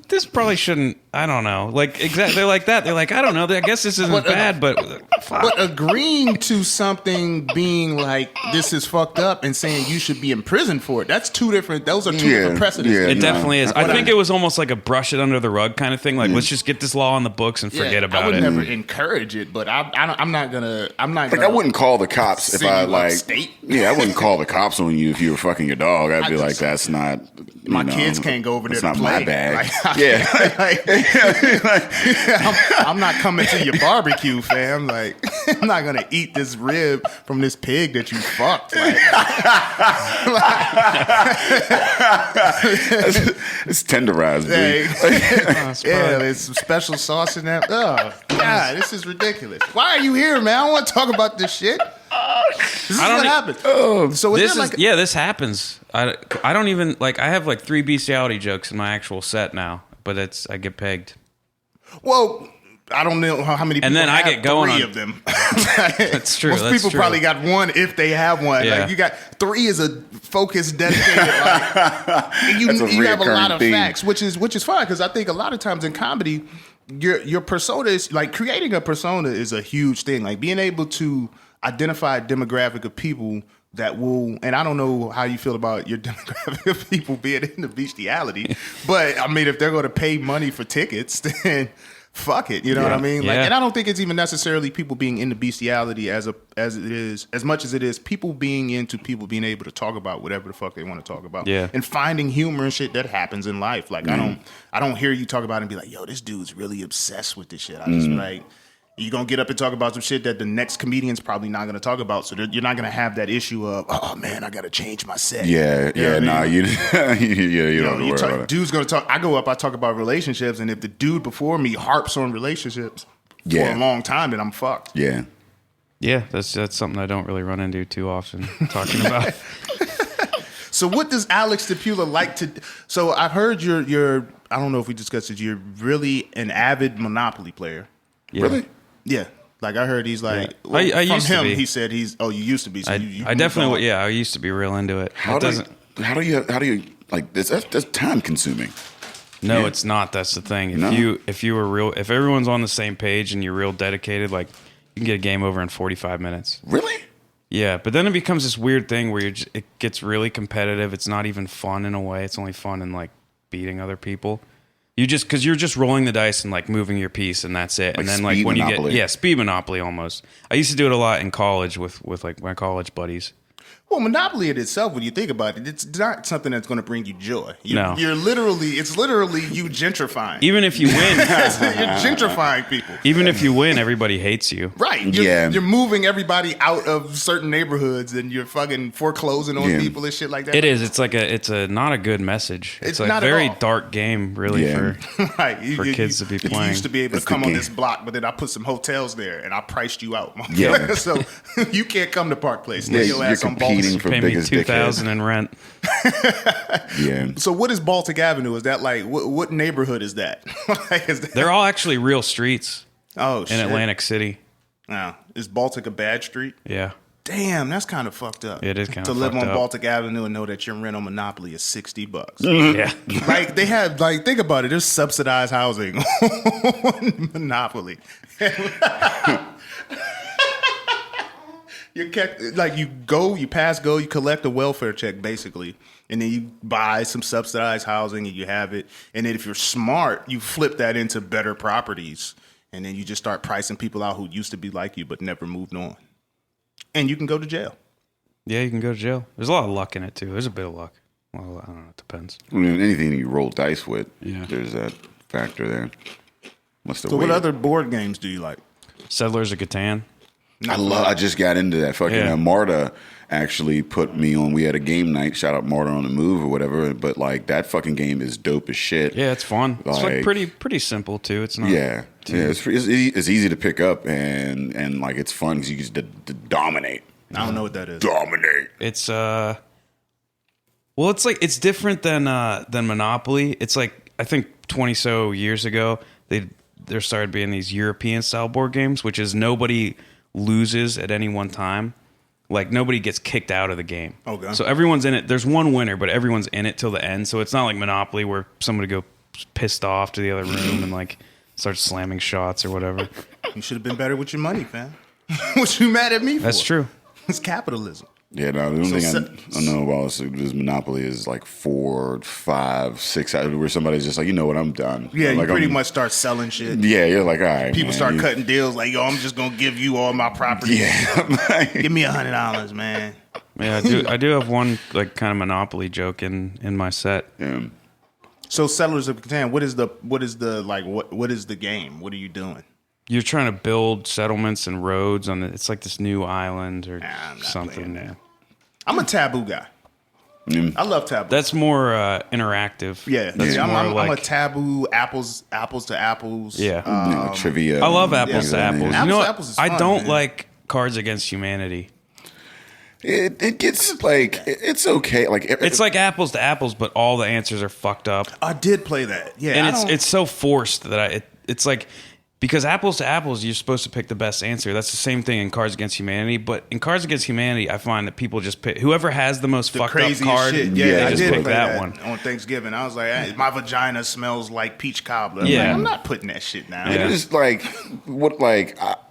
this probably shouldn't. I don't know. Like exactly like that. They're like, I don't know. I guess this isn't bad, but fuck. But agreeing to something being like this is fucked up and saying you should be in prison for it, that's two different. Those are two different precedents. yeah. It No. definitely is. I think it was almost like a brush it under the rug kind of thing. Like, let's just get this law on the books and forget about I would it. never encourage it, but I'm not gonna. Like I wouldn't call the cops if send I you like. upstate. Yeah, I wouldn't call the cops on you if you were fucking your dog. I'd be like, that's not. My kids can't go over there. It's to not play. my bag. Like, Yeah. I'm not coming to your barbecue, fam. Like, I'm not gonna eat this rib from this pig that you fucked. Like, It's tenderized, hey, dude. yeah, there's some special sauce in that. Oh God, this is ridiculous. Why are you here, man? I don't want to talk about this shit. This is what happens. So This is is like, this happens. I don't even like. I have like 3 bestiality jokes in my actual set now, but I get pegged. well, I don't know how many people And then I have get going 3 on- of them. That's true. Most that's people true. probably got 1 if they have one. Yeah. Like you got 3 is a focused, dedicated. Like, you That's a have a lot reoccurring of theme. facts, which is fine because I think a lot of times in comedy, your persona is like creating a persona is a huge thing. Like being able to identify a demographic of people that will, and I don't know how you feel about your demographic of people being into bestiality, but I mean, if they're going to pay money for tickets, then fuck it, you know what I mean? Like, Yeah. and I don't think it's even necessarily people being into bestiality as much as it is people being into people being able to talk about whatever the fuck they want to talk about, Yeah. and finding humor and shit that happens in life. Like I don't hear you talk about it and be like, yo, this dude's really obsessed with this shit. I just be like, you're going to get up and talk about some shit that the next comedian's probably not going to talk about. So you're not going to have that issue of, oh, man, I got to change my set. Yeah, You know what I mean? you don't have to worry about it. Dude's going to talk. I go up, I talk about relationships. And if the dude before me harps on relationships for a long time, then I'm fucked. Yeah. Yeah, that's something I don't really run into too often. Talking about. So what does Alex Stypula like to? So I've heard you're. I don't know if we discussed it. You're really an avid Monopoly player. Yeah. Really? Yeah. Like I heard he's like. Yeah. I from used to him, be. he said he's. Oh, you used to be. So you I definitely. Yeah, I used to be real into it. How It do doesn't. how do you like this? That's time consuming. No, Yeah. it's not. That's the thing. If No? if everyone's on the same page and you're real dedicated, like you can get a game over in 45 minutes. Really? Yeah, but then it becomes this weird thing where it gets really competitive. It's not even fun in a way. It's only fun in like beating other people. Because you're just rolling the dice and like moving your piece and that's it. Like And then speed like when Monopoly. you get speed Monopoly almost. I used to do it a lot in college with like my college buddies. Well, Monopoly in itself, when you think about it, it's not something that's going to bring you joy. No. It's literally you gentrifying. Even if you win, You're gentrifying people. even if you win, everybody hates you. Right. You're moving everybody out of certain neighborhoods and you're fucking foreclosing on Yeah. people and shit like that. It is. It's a not a good message. It's It's not a at very all. dark game, really. Yeah. For Right. for kids to be You playing. used to be able It's to come the on game. this block, but then I put some hotels there and I priced you out. Yeah. So you can't come to Park Place. Yeah, Stay your you're ass on Baltic. competing for pay me biggest $2,000 in rent. Yeah. So what is Baltic Avenue? Is that like what neighborhood is that? Like, is that They're all actually real streets oh shit. in Atlantic City. Now, is Baltic a bad street? Yeah. Damn, that's kind of fucked up. It is kinda to live fucked on up. Baltic Avenue and know that your rent on Monopoly is $60. Yeah. Like they have, like think about it. There's subsidized housing on Monopoly. You pass go, you collect a welfare check basically, and then you buy some subsidized housing and you have it. And then if you're smart, you flip that into better properties, and then you just start pricing people out who used to be like you but never moved on. And you can go to jail. Yeah, you can go to jail. There's a lot of luck in it too. There's a bit of luck. Well, I don't know. It depends. I mean, anything you roll dice with, Yeah. there's that factor there. What's the So weight? what other board games do you like? Settlers of Catan. I just got into that. Fucking Marta actually put me on. We had a game night. Shout out Marta on the Move or whatever. But like that fucking game is dope as shit. Yeah, it's fun. It's like pretty simple too. It's not. Yeah, it's easy to pick up and like it's fun because you just dominate. I don't know what that is. Dominate. It's well, it's like it's different than Monopoly. It's like I think 20 so years ago there started being these European style board games, which is nobody loses at any one time. Like nobody gets kicked out of the game. Okay. So everyone's in it. There's one winner, but everyone's in it till the end. So it's not like Monopoly where somebody go pissed off to the other room and like starts slamming shots or whatever. You should have been better with your money, fam. What you mad at me for? That's true. It's capitalism. Yeah, no, the only thing I know about this Monopoly is like 4, 5, 6 where somebody's just like, you know what, I'm done. Yeah, like, you pretty much start selling shit. Yeah, you're like, all right. People start cutting deals like, yo, I'm just gonna give you all my property. Yeah. Give me $100, man. Yeah, I do have one like kind of Monopoly joke in my set. Yeah. So Settlers of Catan, what is the game? What are you doing? You're trying to build settlements and roads on it's like this new island or I'm not something. playing that. I'm a Taboo guy. I love Taboo. That's more interactive. Yeah, That's more I'm like a Taboo apples to apples. Yeah, trivia. I love apples to apples. You know what? Apples is fun, I don't man. like Cards Against Humanity. It gets like it's okay. Like It's like apples to apples, but all the answers are fucked up. I did play that. Yeah, And it's so forced that it's like because apples to apples, you're supposed to pick the best answer. That's the same thing in Cards Against Humanity. But in Cards Against Humanity, I find that people just pick whoever has the most fucked up craziest card. shit. They I just did pick play that one. on Thanksgiving. I was like, hey, my vagina smells like peach cobbler. Yeah. I'm not putting that shit down. Yeah. It's just like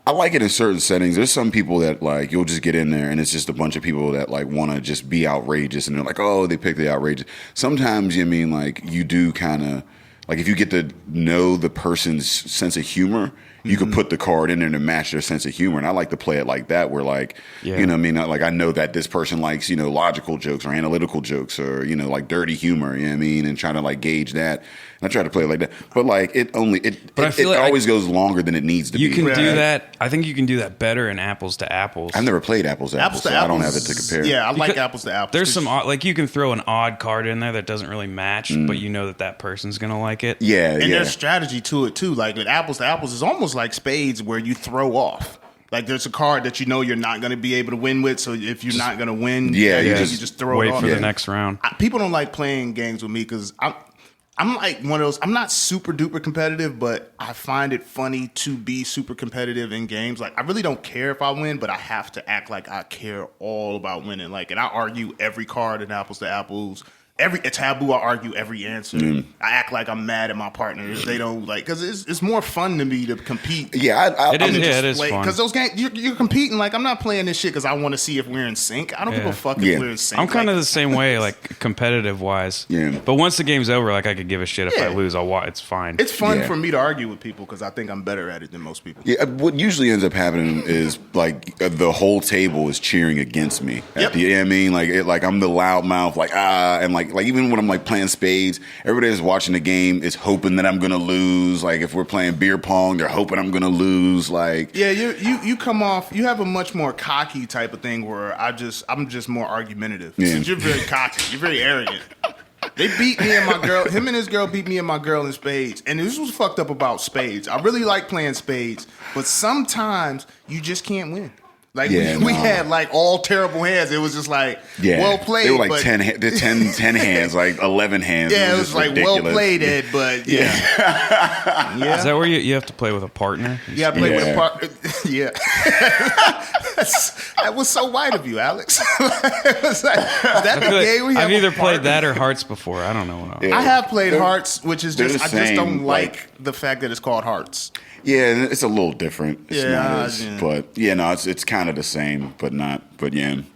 I like it in certain settings. There's some people that like you'll just get in there and it's just a bunch of people that like want to just be outrageous and they're like, oh, they pick the outrageous. Sometimes like you do kind of like if you get to know the person's sense of humor, you could put the card in there to match their sense of humor. And I like to play it like that where like, you know what I mean? Like I know that this person likes, logical jokes or analytical jokes or, like dirty humor, you know what I mean? And trying to like gauge that. And I try to play it like that. But like it always goes longer than it needs to be. You can do that. I think you can do that better in apples to apples. I've never played apples to apples, so I don't have it to compare. Yeah, I like apples to apples. There's some like you can throw an odd card in there that doesn't really match, but you know that person's gonna like it. Yeah, and there's strategy to it too. Like with apples to apples, it's almost like spades where you throw off. Like there's a card that you know you're not going to be able to win with, so if you're not going to win, you just throw it off. Wait for the next round. People don't like playing games with me because I'm like one of those. I'm not super duper competitive, but I find it funny to be super competitive in games. Like I really don't care if I win, but I have to act like I care all about winning. Like, and I argue every card in apples to apples. A Taboo, I argue every answer. I act like I'm mad at my partner if they don't like, because it's more fun to me to compete. Yeah, it is fun. Because those games, you're competing. Like I'm not playing this shit because I want to see if we're in sync. I don't give a fuck if we're in sync. I'm kind of the same way, like competitive wise. Yeah. But once the game's over, like I could give a shit if I lose. I'll watch. It's fine. It's fun for me to argue with people because I think I'm better at it than most people. Yeah. What usually ends up happening is like the whole table is cheering against me. You know what I mean? Like I'm the loud mouth, and like even when I'm like playing spades, everybody that's watching the game is hoping that I'm gonna lose. Like if we're playing beer pong, they're hoping I'm gonna lose. Like you come off. You have a much more cocky type of thing where I'm just more argumentative. Yeah. Since you're very cocky, you're very arrogant. They beat me and my girl. Him and his girl beat me and my girl in spades. And this was fucked up about spades. I really like playing spades, but sometimes you just can't win. Like we had like all terrible hands. It was just like well played. They were like 10 hands, like 11 hands. Yeah, it was like ridiculous. well played, Ed. But yeah. Is that where you have to play with a partner? Yeah, I play with a partner. Yeah. That was so white of you, Alex. It was like, is that the game we have? I've either played that or Hearts before. I don't know. I have played Hearts, which is just I just don't like like the fact that it's called Hearts. Yeah, it's a little different. It's Yeah, but it's kind of the same, but not. But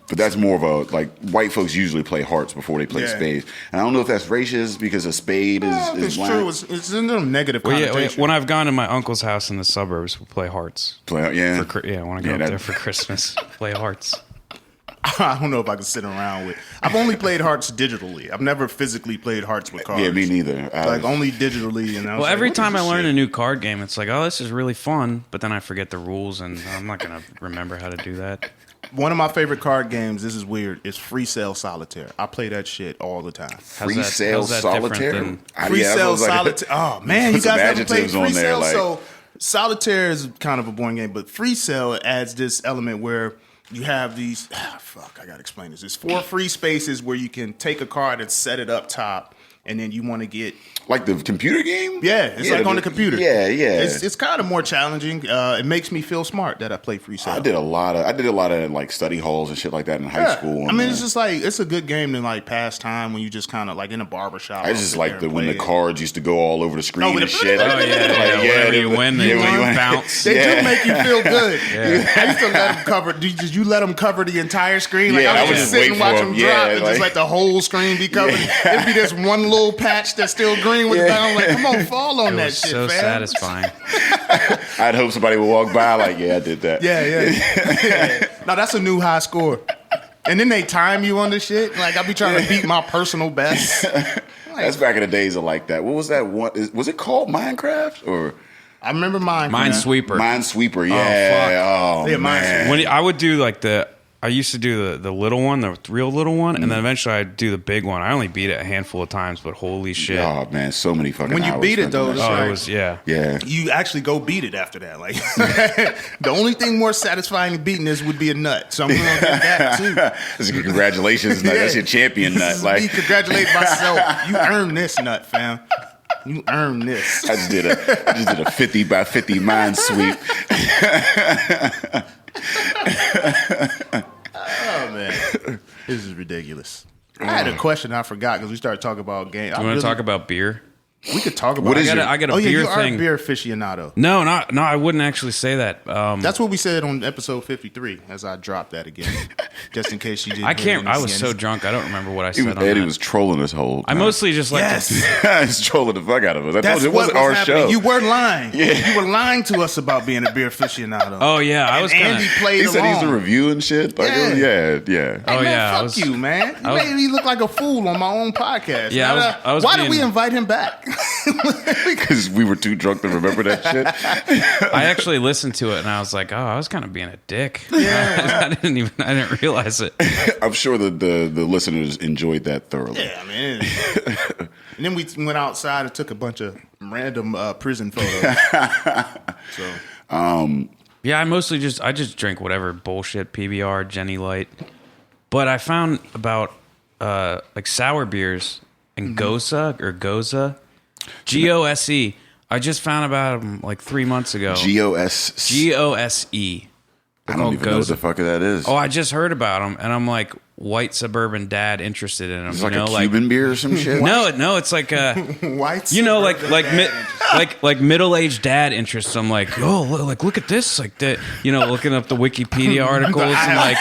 but that's more of a like white folks usually play hearts before they play spades, and I don't know if that's racist because a spade is it's true. It's in a negative connotation. When I've gone to my uncle's house in the suburbs, we play Hearts. When I go up there for Christmas, play Hearts. I don't know if I can sit around with. I've only played Hearts digitally. I've never physically played Hearts with cards. Yeah, me neither. Like only digitally. And well, every time I learn a new card game, it's like, oh, this is really fun. But then I forget the rules, and I'm not gonna remember how to do that. One of my favorite card games, this is weird, is Free Cell Solitaire. I play that shit all the time. Free Cell Solitaire? Free Cell Solitaire. Oh, man, you guys haven't played Free Cell? Like... So, Solitaire is kind of a boring game, but Free Cell adds this element where you have these... I got to explain this. There's 4 free spaces where you can take a card and set it up top, and then you want to get... Like the computer game? Yeah, it's like on the computer. Yeah. It's kind of more challenging. It makes me feel smart that I play Free Cell. I did a lot of like study halls and shit like that in high school. I mean, it's just like it's a good game to like pass time when you just kind of like in a barbershop. I just like when the cards used to go all over the screen and shit. Oh yeah. You win, they bounce. They do make you feel good. I used to let them cover. Did you let them cover the entire screen? Like, I would just sit and watch them drop and just let the whole screen be covered. It'd be this one little patch that's still green with the back. I'm like, come on, fall on that shit, so fam. Satisfying. I'd hope somebody would walk by like, yeah, I did that. Yeah. No, that's a new high score. And then they time you on the shit. Like, I be trying to beat my personal best. That's back in the days of like that. What was that one? Was it called Minecraft or? I remember Minecraft. Minesweeper. Minesweeper, yeah. Oh, yeah, man. When I would do like I used to do the little one, the real little one, and then eventually I'd do the big one. I only beat it a handful of times, but holy shit. Oh, man, so many fucking When you hours beat it, though, it was, yeah. You actually go beat it after that. Like, the only thing more satisfying than beating this would be a nut. So I'm going to get that, too. Congratulations, nut. That's your champion nut. Like, me congratulate myself. You earned this nut, fam. You earned this. I just did a 50 by 50 mind sweep. Oh, man. This is ridiculous. I had a question I forgot because we started talking about games. You want to talk about beer? We could talk about What it. is I got a beer you thing. are a beer aficionado. No, I wouldn't actually say that. That's what we said on episode 53 as I dropped that again. Just in case you didn't hear it I was again. so drunk, I don't remember what I said on Eddie that. was trolling us whole time. I mostly just like He's trolling the fuck out of us. I told you, it what wasn't our happening. show. You were lying. Yeah. You were lying to us about being a beer aficionado. Oh yeah, I was kind Andy of. played He said along. he's a review and shit. Like, Yeah. yeah. Hey, Oh, man, yeah, fuck you, man. You made me look like a fool on my own podcast. Yeah, I was why being- did we invite him back? Because we were too drunk to remember that shit. I actually listened to it and I was like, oh, I was kind of being a dick. Yeah. I didn't realize it. I'm sure the listeners enjoyed that thoroughly. Yeah, man. And then we went outside and took a bunch of random prison photos. Yeah, I just drink whatever bullshit, PBR, Jenny Light. But I found about like sour beers and Goza or Goza, Gose. I just found about them like 3 months ago. Gose. Gose. I don't even know what the fuck that is. Oh, I just heard about them, and I'm like, white suburban dad interested in them. It's like a Cuban beer or some shit. No, it's like White, like middle-aged dad interests. I'm like, oh, look at this, like that. Looking up the Wikipedia articles and like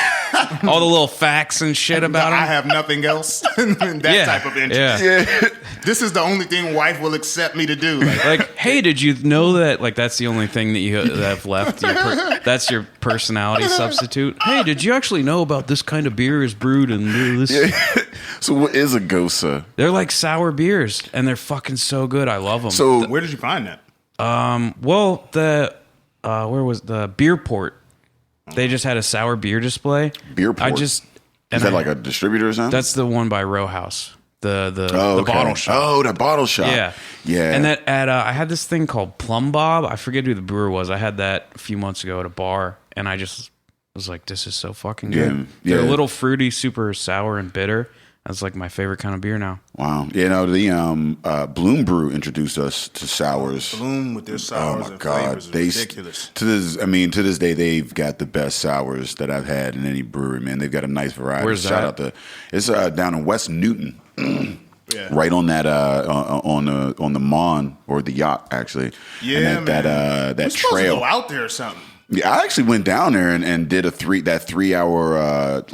all the little facts and shit about them. I have nothing else. That type of interest. Yeah. This is the only thing wife will accept me to do. Like, hey, did you know that? Like, that's the only thing that you have left. That's your personality substitute. Hey, did you actually know about this kind of beer is brewed and this? Yeah. So what is a Goza? They're like sour beers, and they're fucking so good. I love them. So where did you find that? Well, where was the Beerport? They just had a sour beer display. Beerport. Is that like a distributor or something? That's the one by Row House. The okay. bottle shop. Oh, the bottle shop. Yeah. And that I had this thing called Plum Bob. I forget who the brewer was. I had that a few months ago at a bar, and I just was like, "This is so fucking good." Yeah. They're a little fruity, super sour and bitter. That's like my favorite kind of beer now. Wow. The Bloom Brew introduced us to sours. Bloom with their sours and flavors is ridiculous. To this day, they've got the best sours that I've had in any brewery, man. They've got a nice variety. Where's Shout that? out it's down in West Newton. Yeah. Right on that on the Mon or the yacht actually. Yeah, and man. that supposed trail. to go out there or something. Yeah, I actually went down there and did 3 hour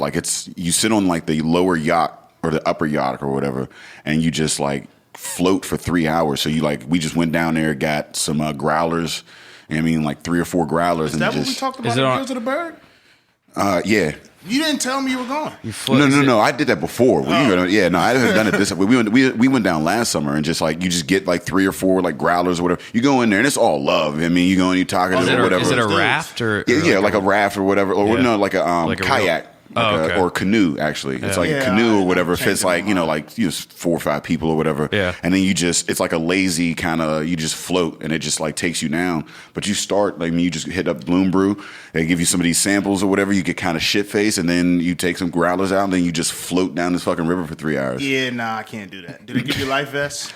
you sit on like the lower yacht or the upper yacht or whatever, and you just like float for 3 hours. So we just went down there, got some growlers. I mean, like 3 or 4 growlers. Is that what we talked about? Is it on- Wheels of the Bird? Yeah. You didn't tell me you were going. You float. No. I did that before. I haven't done it this. We went down last summer and just like you just get like 3 or 4 like growlers or whatever. You go in there and it's all love. I mean, you go and you talk or whatever. Is it a raft or like a raft or whatever, or Yeah. no, like a kayak. Okay. Or canoe, actually. It's like a canoe or whatever. If it's like, 4 or 5 people or whatever. Yeah. And then it's like a lazy kind of, you just float and it just like takes you down. But you start, like, you just hit up Bloom Brew. They give you some of these samples or whatever. You get kind of shit faced and then you take some growlers out and then you just float down this fucking river for 3 hours. Yeah, nah, I can't do that. Do they give you life vests?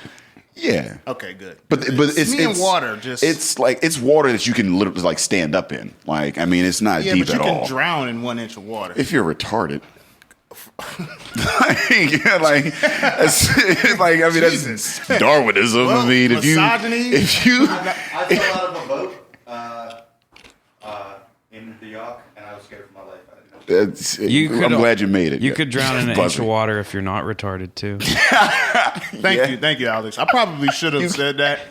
Yeah. Okay, good. But it's me and water. It's like it's water that you can literally like stand up in. Like, I mean, it's not deep at all. Yeah, but you can drown in 1 inch of water. If you're retarded. That's Darwinism. Well, I mean, misogyny. if you I fell out of a boat in New York, and I was scared for my life. I'm glad you made it. You could drown in an inch of water if you're not retarded too. Thank you, Alex. I probably should have said that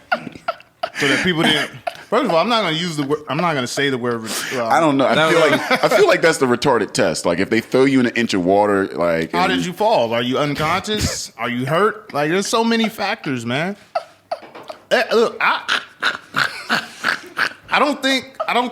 so that people didn't. First of all, I'm not going to use the word. I'm not going to say the word. I don't know. I feel like that's the retarded test. Like if they throw you in an inch of water, like how did you fall? Are you unconscious? Are you hurt? Like there's so many factors, man. Look, I don't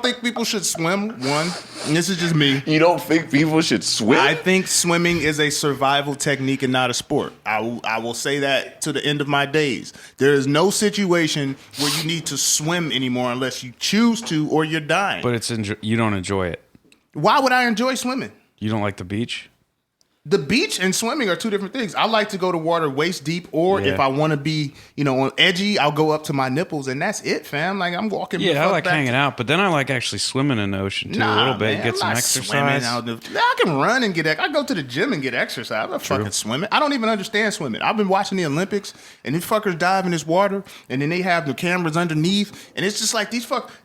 think people should swim. One, and this is just me. You don't think people should swim? I think swimming is a survival technique and not a sport. I will say that to the end of my days. There is no situation where you need to swim anymore unless you choose to or you're dying. But you don't enjoy it. Why would I enjoy swimming? You don't like the beach? The beach and swimming are two different things. I like to go to water waist deep, or if I want to be, edgy, I'll go up to my nipples, and that's it, fam. Like I'm walking. Yeah, I like hanging out, but then I like actually swimming in the ocean too a little bit, man, get some exercise. I can run and I go to the gym and get exercise. I'm not fucking swimming. I don't even understand swimming. I've been watching the Olympics, and these fuckers dive in this water, and then they have the cameras underneath, and it's just like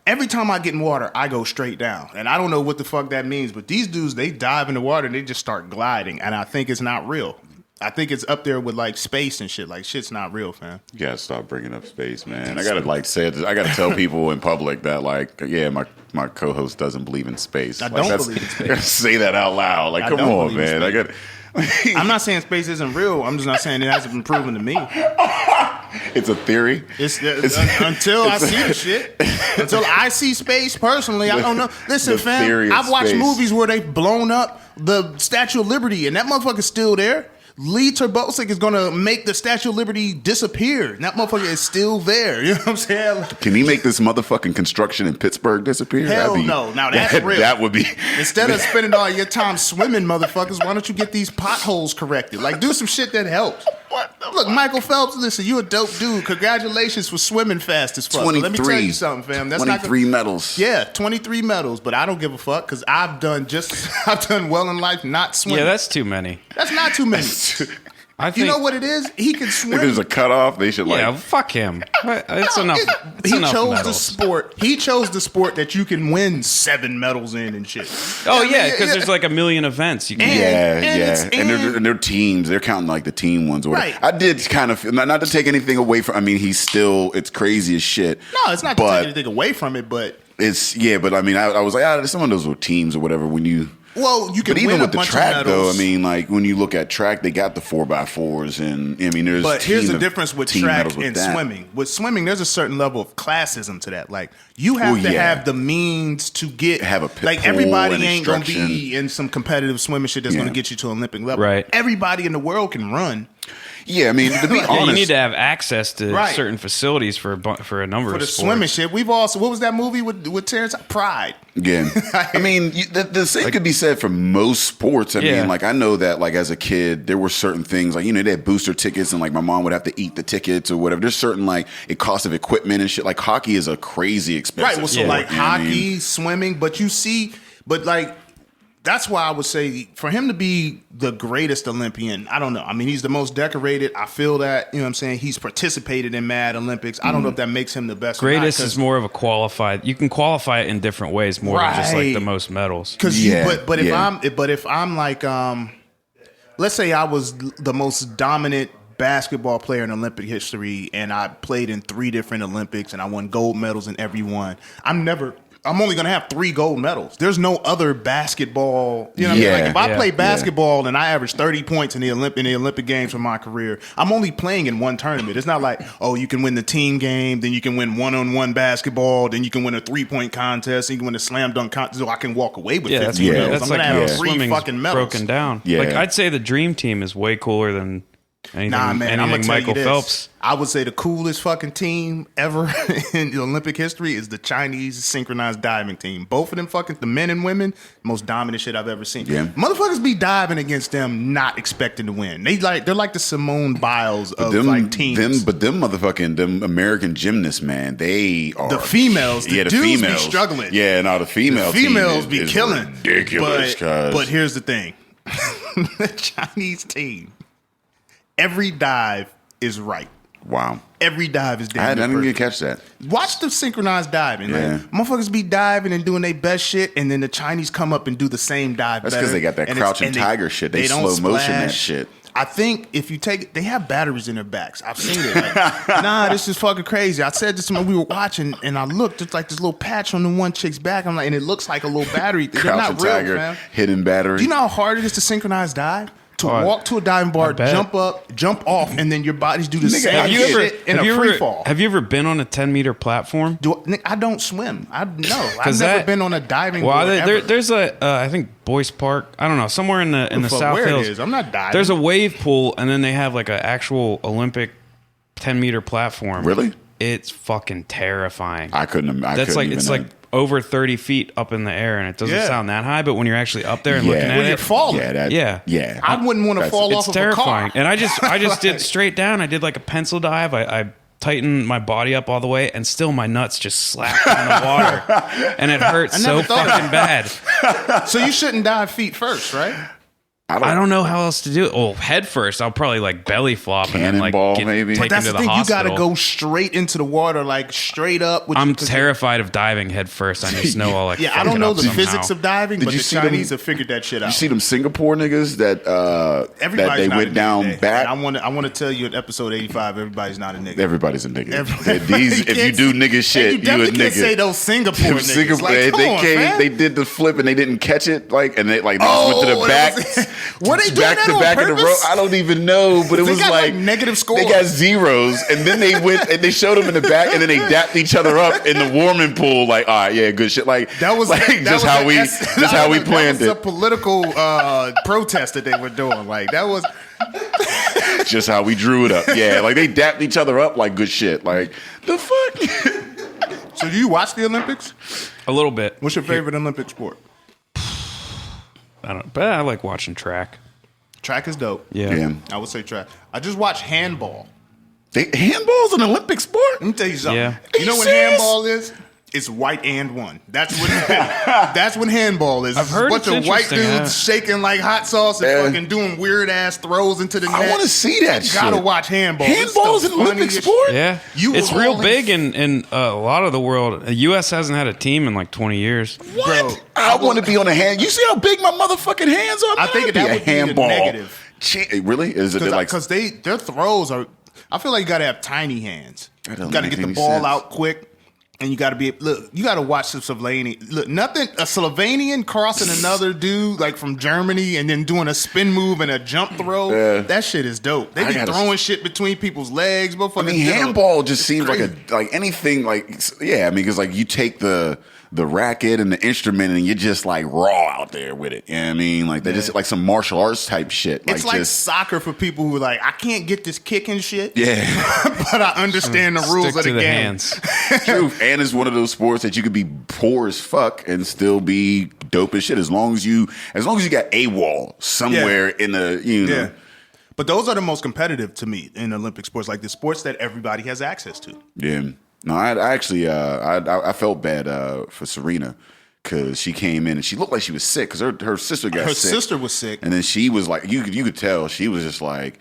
every time I get in water, I go straight down, and I don't know what the fuck that means, but these dudes, they dive in the water and they just start gliding. And I think it's not real. I think it's up there with like space and shit. Like shit's not real, fam. You gotta stop bringing up space, man. I gotta say it. I gotta tell people in public that my co-host doesn't believe in space. I don't believe in space. I gotta say that out loud. Like, come on, man. I'm not saying space isn't real. I'm just not saying it hasn't been proven to me. It's a theory. Until I see the shit. Until I see space personally, I don't know. Listen, fam, I've watched movies where they've blown up the Statue of Liberty, and that motherfucker's still there. Lee Turbosic is going to make the Statue of Liberty disappear. And that motherfucker is still there. You know what I'm saying? Can he make this motherfucking construction in Pittsburgh disappear? Hell no. Now that's real. That would be. Instead of spending all your time swimming, motherfuckers, why don't you get these potholes corrected? Like, do some shit that helps. Look, Michael Phelps, listen, you a dope dude. Congratulations for swimming fast as fuck. 23. Let me tell you something, fam. That's 23 medals. Yeah, 23 medals, but I don't give a fuck because I've done well in life not swimming. Yeah, that's too many. That's not too many. I think, you know what it is? He can swim. If there's a cutoff, they should fuck him. It's enough. He chose the sport. He chose the sport that you can win 7 medals in and shit. Oh yeah, because there's like a million events. You can and they're teams. They're counting like the team ones. Or whatever. Right. I did kind of not to take anything away from. I mean, it's crazy as shit. No, it's not to take anything away from it, but But I mean, I was like, some of those were teams or whatever. When you. Well, you can but even win with a the bunch track, of medals. though, I mean, like when you look at track, they got the 4x4s, and I mean, there's. But here's the difference with track and that. swimming. With swimming, there's a certain level of classism to that. Like you have to have the means to have a pit like pull everybody and ain't gonna instruction. be in some competitive swimming shit that's gonna get you to Olympic level. Right. Everybody in the world can run. Yeah, I mean, to be honest, you need to have access to certain facilities for a number for of the sports. swimming shit. We've also what was that movie with Terrence? Pride. Yeah, I mean, the same could be said for most sports. I mean, like I know that, like as a kid, there were certain things like they had booster tickets, and like my mom would have to eat the tickets or whatever. There's certain like cost of equipment and shit. Like hockey is a crazy expensive. Right. Well, so like hockey, swimming, but like. That's why I would say for him to be the greatest Olympian, I don't know. I mean, he's the most decorated. I feel that, you know what I'm saying? He's participated in Mad Olympics. I don't know if that makes him the best. Greatest is more of a qualified. You can qualify it in different ways more than just like the most medals. But if I'm like, let's say I was the most dominant basketball player in Olympic history and I played in 3 different Olympics and I won gold medals in every one. I'm never I'm only going to have 3 gold medals. There's no other basketball. You know what I mean? Like if I play basketball and I average 30 points in the Olympic Games for my career, I'm only playing in one tournament. It's not like, oh, you can win the team game, then you can win one-on-one basketball, then you can win a 3-point contest, then you can win a slam dunk contest, so I can walk away with 50 medals. That's I'm going to have 3 fucking medals. Broken down. Yeah. Like I'd say the dream team is way cooler than anything, I'm gonna anything tell Michael you this. Phelps. I would say the coolest fucking team ever in Olympic history is the Chinese synchronized diving team. Both of them fucking, the men and women, most dominant shit I've ever seen. Yeah. Motherfuckers be diving against them not expecting to win. They're like the Simone Biles of like teams. Them American gymnasts, man, they are the females. The dudes females be struggling. Yeah, no, the females be is killing. ridiculous. But here's the thing. The Chinese team, every dive is right. Wow. Every dive is damn I didn't perfect. even catch that. Watch the synchronized diving. Yeah. Like, motherfuckers be diving and doing their best shit, and then the Chinese come up and do the same dive. That's because they got that crouching tiger shit. They don't slow motion that splash. shit. I think if you take, they have batteries in their backs. I've seen it. Like, nah, this is fucking crazy. I said this to when we were watching, and I looked. It's like this little patch on the one chick's back. I'm like, and it looks like a little battery. They're Crouching not real, tiger, fam. hidden battery. Do you know how hard it is to synchronize dive? To walk to a diving bar, jump up, jump off, and then your bodies do the same shit in a free fall. Have you ever been on a 10-meter platform? I don't swim. I've never been on a diving board. There's I think Boyce Park. I don't know, somewhere in the South where Hills. it is. I'm not diving. There's a wave pool, and then they have like an actual Olympic 10-meter platform. Really? It's fucking terrifying. It's like over 30 feet up in the air, and it doesn't sound that high, but when you're actually up there and looking at when it, you're falling. Yeah. I wouldn't want to fall off it's of terrifying. a car. And I just did straight down. I did like a pencil dive. I tightened my body up all the way, and still my nuts just slapped in the water, and it hurt so fucking bad. So you shouldn't dive feet first, right? I don't know how else to do it. Well, head first, I'll probably like belly flop and then like Cannonball, get maybe. taken But that's to the the thing. hospital. You got to go straight into the water, like straight up. I'm terrified of diving head first. I just know I'll like. I don't know the somehow. physics of diving, but you the see Chinese them- have figured that shit out. You see them Singapore niggas that Everybody's they not went a down nigga. back. And I want to tell you in episode 85, everybody's not a nigga. Everybody's a nigga. Everybody If you do nigga shit, you you a definitely can't nigga. say those Singapore niggas. Singapore, Like, come they on, came, man. they did the flip and they didn't catch it, and they went to the back. Were they doing back that to on back of the purpose? row? I don't even know, but it They was got, like negative scores. They got zeros, and then they went and they showed them in the back, and then they dapped each other up in the warming pool. Like, all right, yeah, good shit. Like That was like, that just was how we planned That was a it. political protest that they were doing. Like that was. Just how we drew it up. Yeah, like they dapped each other up like good shit. Like the fuck. So do you watch the Olympics? A little bit. What's your favorite Olympic sport? I don't. But I like watching track. Track is dope. Yeah. I would say track. I just watched handball. Handball's an Olympic sport. Let me tell you something. Yeah. You know what serious? handball is? It's white and one. That's what handball is. I've heard It's a bunch it's of white interesting, dudes shaking like hot sauce and Yeah. fucking doing weird ass throws into the net. I want to see that You shit. gotta watch handball. Handball's an Olympic sport. Yeah, You it's were real only- big in a lot of the world. The U.S. hasn't had a team in like 20 years. What? Bro, I want to be on a hand. You see how big my motherfucking hands are? I think that would be a negative. Really? Is it like? Because their throws are. I feel like you gotta have tiny hands. That You don't gotta make get the any ball sense. out quick. And you got to be you got to watch some Slovenian. Look, nothing. A Slovenian crossing another dude like from Germany and then doing a spin move and a jump throw. Yeah. That shit is dope. They be throwing shit between people's legs. I mean, handball just seems like anything because like you take the racket and the instrument and you're just like raw out there with it. You know what I mean? Like they just like some martial arts type shit. It's like soccer for people who are like, I can't get this kick and shit. Yeah. But I understand the rules Stick of to the game. hands. Truth. And it's one of those sports that you could be poor as fuck and still be dope as shit as long as you got a wall somewhere in the Yeah. But those are the most competitive to me in Olympic sports, like the sports that everybody has access to. Yeah. No, I actually I felt bad for Serena because she came in and she looked like she was sick because her sister got sick. Her sister was sick. And then she was like, you could tell she was just like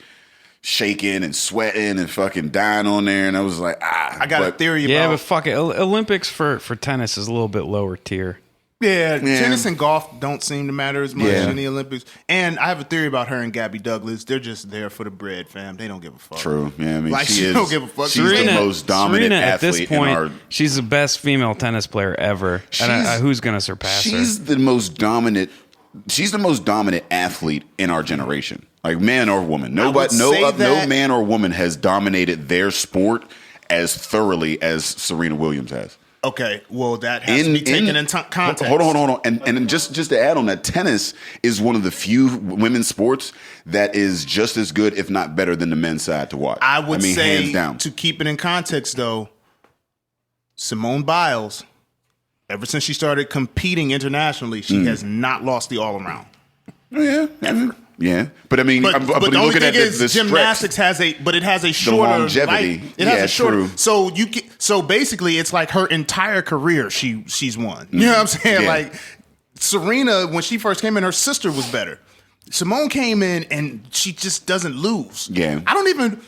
shaking and sweating and fucking dying on there. And I was like, I got a theory about Yeah, but fuck it. Olympics for tennis is a little bit lower tier. Yeah, tennis and golf don't seem to matter as much Yeah. in the Olympics. And I have a theory about her and Gabby Douglas. They're just there for the bread, fam. They don't give a fuck. True. Yeah, I mean, Like, she don't give a fuck. She's the most dominant Serena, athlete at this point, in our. she's the best female tennis player ever. And who's going to surpass her? She's the most dominant. She's the most dominant athlete in our generation, like man or woman. No man or woman has dominated their sport as thoroughly as Serena Williams has. Okay, well, that has to be taken in context. Hold on. And just to add on that, tennis is one of the few women's sports that is just as good, if not better, than the men's side to watch. I mean, say, hands down. to keep it in context, though, Simone Biles, ever since she started competing internationally, she has not lost the all-around. Oh, yeah. Ever. Yeah. But I mean, But the only looking thing at is, the gymnastics has a shorter longevity. It has Yeah, a shorter. true. So basically, it's like her entire career she's won. You know what I'm saying? Yeah. Like Serena, when she first came in, her sister was better. Simone came in and she just doesn't lose. Yeah. I don't even.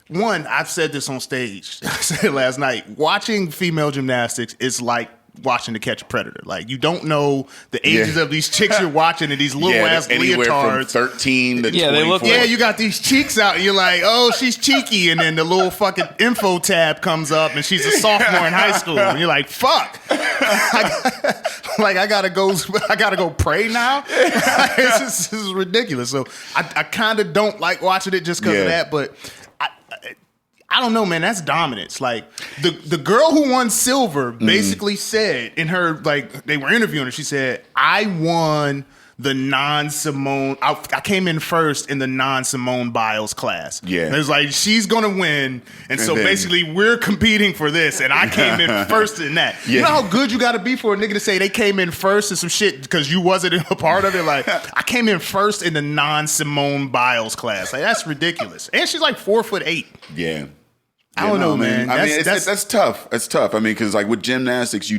One, I've said this on stage. I said it last night. Watching female gymnastics is like watching To Catch a Predator. Like, you don't know the ages of these chicks you're watching and these little ass anywhere from leotards. 13 to Yeah, 24. they look Yeah, you got these cheeks out, and you're like, oh, she's cheeky, and then the little fucking info tab comes up, and she's a sophomore in high school, and you're like, fuck, I gotta go pray now. This is ridiculous. So I kind of don't like watching it just because of that, but. I don't know, man. That's dominance. Like the girl who won silver basically said in her, like, they were interviewing her. She said, "I won the non-Simone. I came in first in the non-Simone Biles class." Yeah, and it was like, she's gonna win, and so then, basically we're competing for this, and I came in first in that. Yeah. You know how good you got to be for a nigga to say they came in first in some shit because you wasn't a part of it. Like, I came in first in the non-Simone Biles class. Like, that's ridiculous. And she's like 4'8". Yeah. I don't know, man. I mean, that's tough. It's tough. I mean, because like with gymnastics,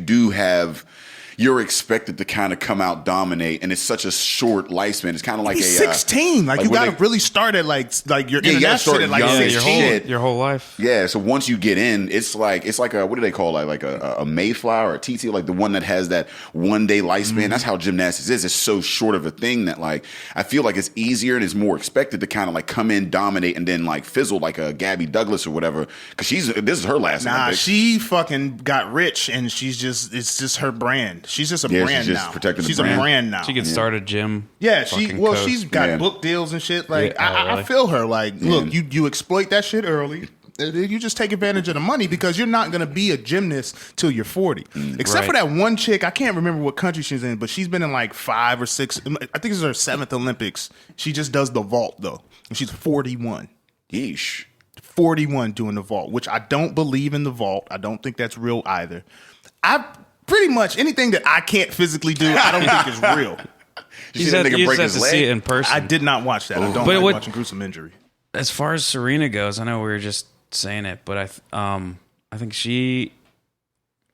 you're expected to kind of come out dominate, and it's such a short lifespan. It's kind of like He's 16. Like you got to really start at like your international shit at like 16. Your whole life. Yeah. So once you get in, it's like a, what do they call it? Like a Mayflower or a TT, like the one that has that 1 day lifespan. That's how gymnastics is. It's so short of a thing that like I feel like it's easier and it's more expected to kind of like come in, dominate, and then like fizzle like a Gabby Douglas or whatever. Because this is her last. Nah, Olympics. she fucking got rich, and it's just her brand. She's just a brand she's just now. protecting the She's brand. a brand now. She could start a gym. Yeah, fucking coach. she's got book deals and shit. Like, Yeah, I feel her. Like, look, you exploit that shit early. You just take advantage of the money because you're not going to be a gymnast till you're 40. Except for that one chick, I can't remember what country she's in, but she's been in like 5 or 6. I think this is her 7th Olympics. She just does the vault though, and she's 41. Yeesh. 41 doing the vault, which I don't believe in the vault. I don't think that's real either. I pretty much anything that I can't physically do, I don't think is real. You see that nigga break his leg? See it in person. I did not watch that. I don't like watching gruesome injury. As far as Serena goes, I know we were just saying it, but I think she,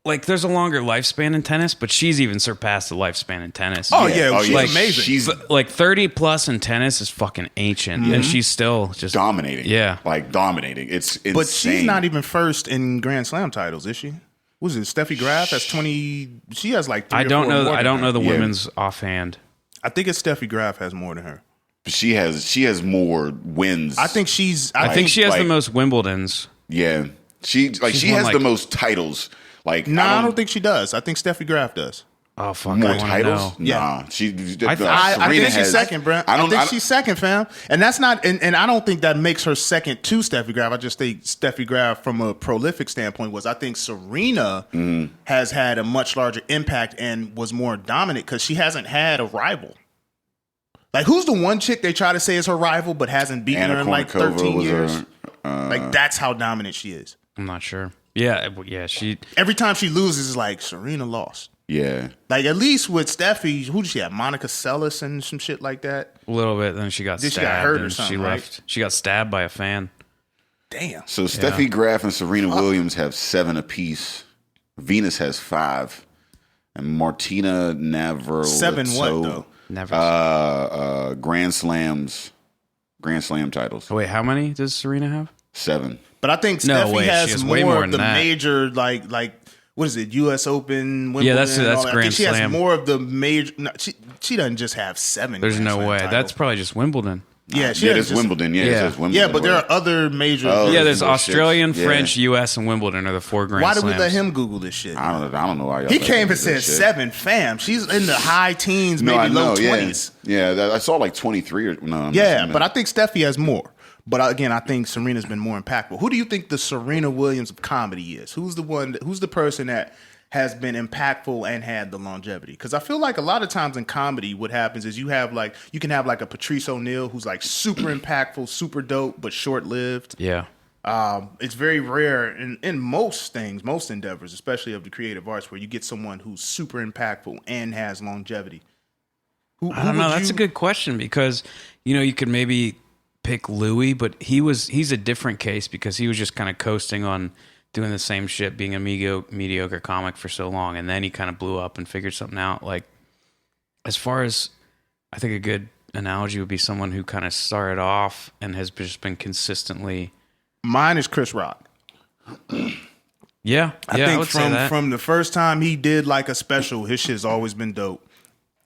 like, there's a longer lifespan in tennis, but she's even surpassed the lifespan in tennis. Oh yeah, she's like, amazing. She's like 30 plus in tennis is fucking ancient, and she's still just dominating. Yeah, like dominating. It's insane. But she's not even first in Grand Slam titles, is she? Was it Steffi Graf? That's 20. She has like 3 I don't or 4 know. more I than don't her. know the women's offhand. I think it's Steffi Graf has more than her. She has more wins. I think she's. I think she has like- the most Wimbledons. Yeah, she won, has like- the most titles. Like, No, I don't think she does. I think Steffi Graf does. Oh fuck! more I wanna titles. know. Yeah. Nah, she. I I think she's second, bro. I think she's second, fam. And that's not. And I don't think that makes her second to Steffi Graf. I just think Steffi Graf, from a prolific standpoint, I think Serena has had a much larger impact and was more dominant because she hasn't had a rival. Like, who's the one chick they try to say is her rival but hasn't beaten Anna her in like Kournikova 13 was years? her, Like, that's how dominant she is. I'm not sure. Yeah. She. Every time she loses, it's like Serena lost. Yeah. Like, at least with Steffi, who did she have? Monica Seles and some shit like that. A little bit. Then she got Then she stabbed. got hurt or and something, she right? left. She got stabbed by a fan. Damn. So Steffi Graf and Serena Williams have 7 apiece. Venus has 5, and Martina Navratilova 7 what though? Never. Grand Slam titles. Oh, wait, how many does Serena have? 7. But I think No Steffi way, she has has more way more of than the that. major, like what is it? U.S. Open, Wimbledon. Yeah, that's and all that. Grand I think she Slam. has more of the major. No, she doesn't just have 7. There's Grand no Slam way. titles. That's probably just Wimbledon. Yeah, she Yeah, has it's Wimbledon. Yeah, it says Wimbledon. Yeah, but there right? are other major. Oh, Yeah, there's more Australian, shits. Yeah. French, U.S., and Wimbledon are the 4 Grand Why did Slams. we let him Google this shit? I don't know why y'all He let came him and do said that shit. 7. Fam, she's in the high teens, No, maybe I know. low Yeah, 20s. yeah. I saw like 23 or no. I'm Yeah, missing but that. I think Steffi has more. But again, I think Serena's been more impactful. Who do you think the Serena Williams of comedy is? Who's the person that has been impactful and had the longevity? Because I feel like a lot of times in comedy, what happens is you can have like a Patrice O'Neal who's like super impactful, super dope, but short lived. Yeah. It's very rare in most things, most endeavors, especially of the creative arts, where you get someone who's super impactful and has longevity. I don't know. That's a good question because, you could maybe pick Louis, but he's a different case because he was just kind of coasting on doing the same shit, being a mediocre comic for so long, and then he kind of blew up and figured something out. Like, as far as, I think a good analogy would be someone who kind of started off and has just been consistently. Mine is Chris Rock. Yeah, I I think would say that. from the first time he did like a special, his shit's always been dope.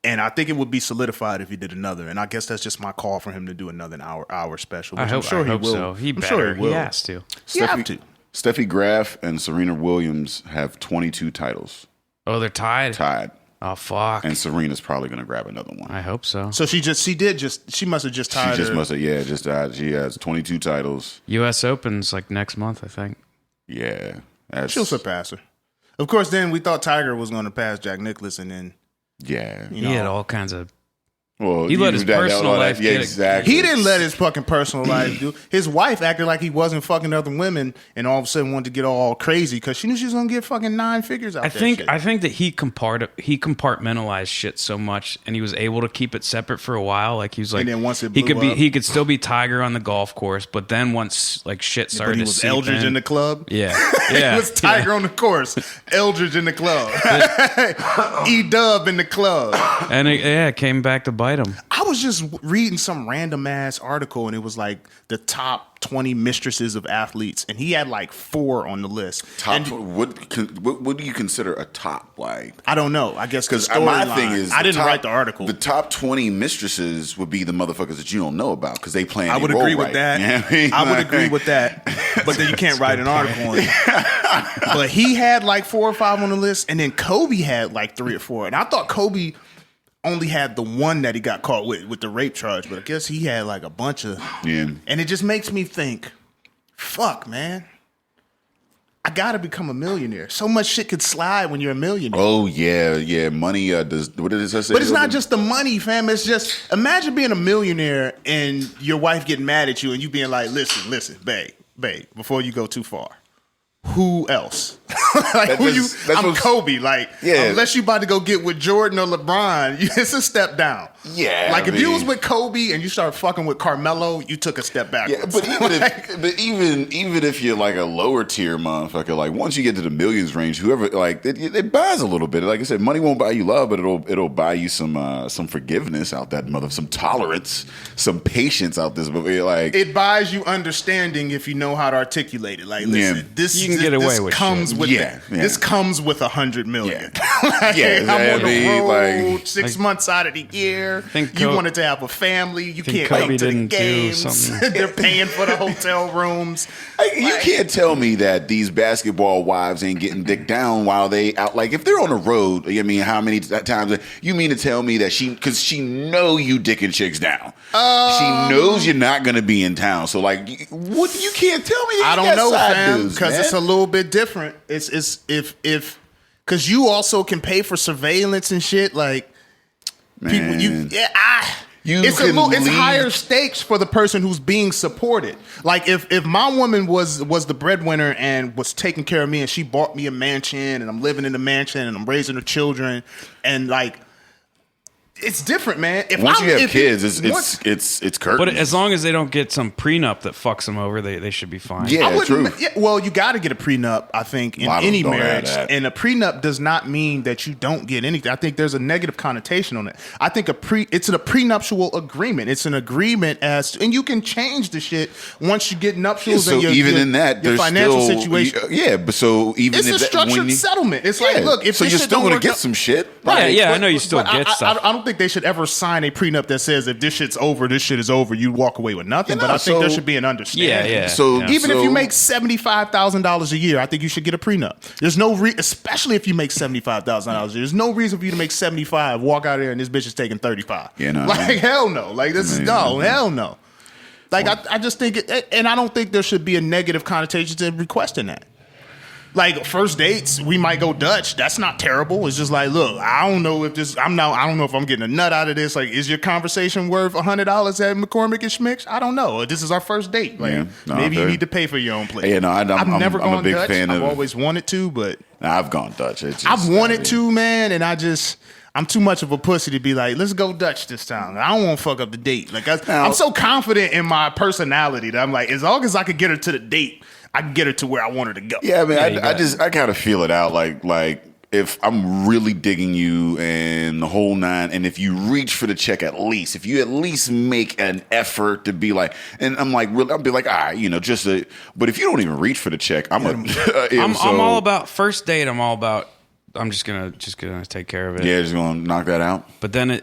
And I think it would be solidified if he did another. And I guess that's just my call for him to do another hour special. I Which hope, I'm sure I he hope will. so. He I'm better. sure he will. He has to. You have to. Steffi Graf and Serena Williams have 22 titles Oh, they're tied? tied, Oh, fuck. and Serena's probably going to grab another one. I hope so. So she must have just tied She just her. must have, just died. She has 22 titles. U.S. Open's like next month, I think. Yeah, that's, She'll surpass her. Of course, then we thought Tiger was going to pass Jack Nicklaus, and then yeah. you He had know all kinds of. Well, He let his personal life Yeah, get- exactly. he didn't let his fucking personal life do. His wife acted like he wasn't fucking other women, and all of a sudden wanted to get all crazy because she knew she was going to get fucking 9 figures out. I that think shit. I think that he compartmentalized shit so much, and he was able to keep it separate for a while. Like he was like, And then once it he blew could up- he could still be Tiger on the golf course, but then once like shit started But he to was seep Eldridge in the club. yeah, yeah, It was Tiger on the course, Eldridge in the club, E-Dub in the club. and it came back to bite him. I was just reading some random ass article, and it was like the top 20 mistresses of athletes, and he had like 4 on the list. Top. And What do you consider a top? Like, I don't know. I guess because the my storyline- thing is, I the didn't top- write the article. The top 20 mistresses would be the motherfuckers that you don't know about because they playing. I would their agree role with right. that. You know what I mean? I would Like- agree with that. But then you can't write an article on it. But he had like 4 or 5 on the list, and then Kobe had like 3 or 4. And I thought Kobe only had the one that he got caught with the rape charge, but I guess he had like a bunch of. Yeah. And it just makes me think, fuck, man. I gotta become a millionaire. So much shit could slide when you're a millionaire. Oh yeah. Money does. What did it say? But it's not just the money, fam. It's just imagine being a millionaire and your wife getting mad at you and you being like, listen, babe, before you go too far. Who else? Like I'm Kobe. Like unless you about to go get with Jordan or LeBron, it's a step down. Yeah, Like if I you mean- was with Kobe and you start fucking with Carmelo, you took a step backwards. Yeah, but even if you're like a lower tier motherfucker, like once you get to the millions range, whoever like it buys a little bit. Like I said, money won't buy you love, but it'll buy you some forgiveness out that mother, some tolerance, some patience out this. But like it buys you understanding if you know how to articulate it. Like, listen, this You can get away with comes shit. with Yeah, that. yeah. This comes with 100 million. Yeah. Yeah, I'm on the I mean, road like- 6 months out of the year. Think You Co- wanted to have a family. You think can't Kobe come to the didn't do games. something. They're paying for the hotel rooms. You can't tell me that these basketball wives ain't getting dick down while they out. Like if they're on the road, I mean, how many times you mean to tell me that because she know you dicking chicks down. She knows you're not going to be in town. So like, what you can't tell me. I You don't got know, side fam, dudes, because man. it's a little bit different. It's if because you also can pay for surveillance and shit. Like people, Man. it's can it's leave- higher stakes for the person who's being supported. Like if my woman was the breadwinner and was taking care of me and she bought me a mansion and I'm living in the mansion and I'm raising her children and like It's different, man. Once you have kids, it's curtains. But as long as they don't get some prenup that fucks them over, they should be fine. Yeah, true. Well, you got to get a prenup, I think, in any marriage. And a prenup does not mean that you don't get anything. I think there's a negative connotation on it. I think it's a prenuptial agreement. It's an agreement and you can change the shit once you get nuptials. So and your financial situation. But so even it's a structured settlement. It's like, look, if so you're still going to get some shit. Right? Yeah, I know you still get stuff. I don't think they should ever sign a prenup that says if this shit's over, this shit is over. You walk away with nothing. But I think there should be an understanding. Yeah. So even if you make $75,000 a year, I think you should get a prenup. There's no especially if you make $75,000 a year. There's no reason for you to make 75, walk out there, and this bitch is taking 35. Hell no. Like this is hell no. Like I just think and I don't think there should be a negative connotation to requesting that. Like first dates, we might go Dutch. That's not terrible. It's just like, look, I don't know if I'm getting a nut out of this. Like, is your conversation worth $100 at McCormick and Schmick's? I don't know. This is our first date. Like, maybe you need to pay for your own plate. Yeah, I've never gone a big Dutch. fan I've always wanted to, but I've gone Dutch. I've wanted to, man, and I'm too much of a pussy to be like, let's go Dutch this time. I don't want to fuck up the date. Like I'm so confident in my personality that I'm like, as long as I could get her to the date, I can get her to where I want her to go. Yeah, man. I kind of feel it out. Like if I'm really digging you and the whole nine, and if you reach for the check if you at least make an effort to be like, and I'm like, really, I'll be like, all right, but if you don't even reach for the check, I'm all about first date. I'm just gonna take care of it. Yeah, just gonna knock that out. But then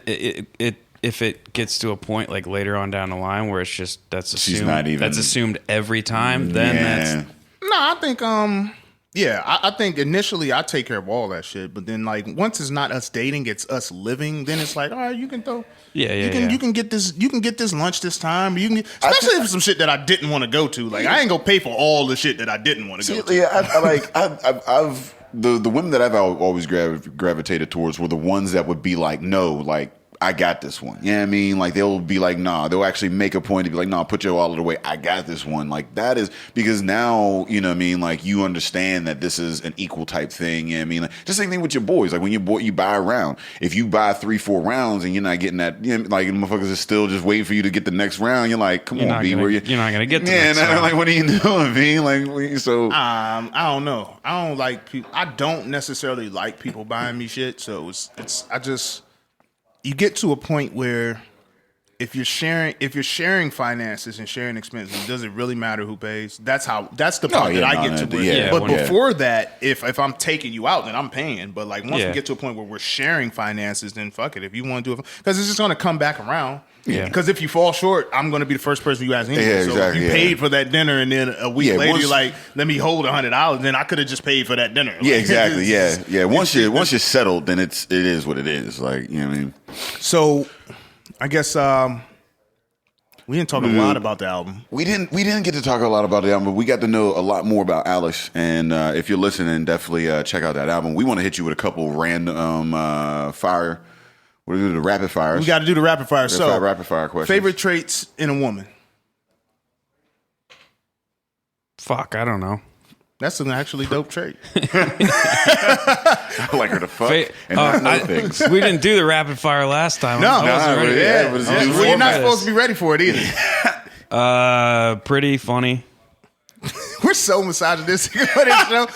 if it gets to a point like later on down the line where it's just that's assumed every time, then that's I think I think initially I take care of all that shit, but then like once it's not us dating, it's us living, then it's like, all right, you can throw you can get this lunch this time. You can especially if it's some shit that I didn't want to go to. Like I ain't gonna pay for all the shit that I didn't want to go to. Yeah, I've the women that I've always gravitated towards were the ones that would be like, no, like, I got this one. You know what I mean? Like, they'll be like, nah. They'll actually make a point to be like, nah, put your wallet away. I got this one. Like, that is because now, you know what I mean? Like, you understand that this is an equal type thing. You know what I mean? Like, just same thing with your boys. Like, when you buy a round. If you buy 3-4 rounds and you're not getting that, you know, like, motherfuckers are still just waiting for you to get the next round. You're like, come on, B, where you? You're not going to get the next round. Like, what are you doing, I mean? Like, so. I don't know. I don't like people. I don't necessarily like people buying me shit. So you get to a point where if you're sharing finances and sharing expenses, does it really matter who pays? That's the part that I get to. But before that, if I'm taking you out, then I'm paying. But like once we get to a point where we're sharing finances, then fuck it. If you want to do it, because it's just going to come back around. Yeah. Because if you fall short, I'm going to be the first person you ask anyway. Yeah, so if you paid for that dinner and then a week later you're like, let me hold $100, then I could have just paid for that dinner. Yeah, exactly. Yeah. Once you're settled, then it is what it is. Like, you know what I mean? So I guess we didn't talk a lot about the album. We didn't get to talk a lot about the album, but we got to know a lot more about Alice. And if you're listening, definitely check out that album. We want to hit you with a couple random fire. We're going to do the rapid fires. We got to do the rapid fire. Rapid fire questions. Favorite traits in a woman? Fuck, I don't know. That's an actually dope trait. I like her to fuck and not know things. We didn't do the rapid fire last time. No. You're not supposed to be ready for it either. Pretty funny. We're so misogynistic on this show.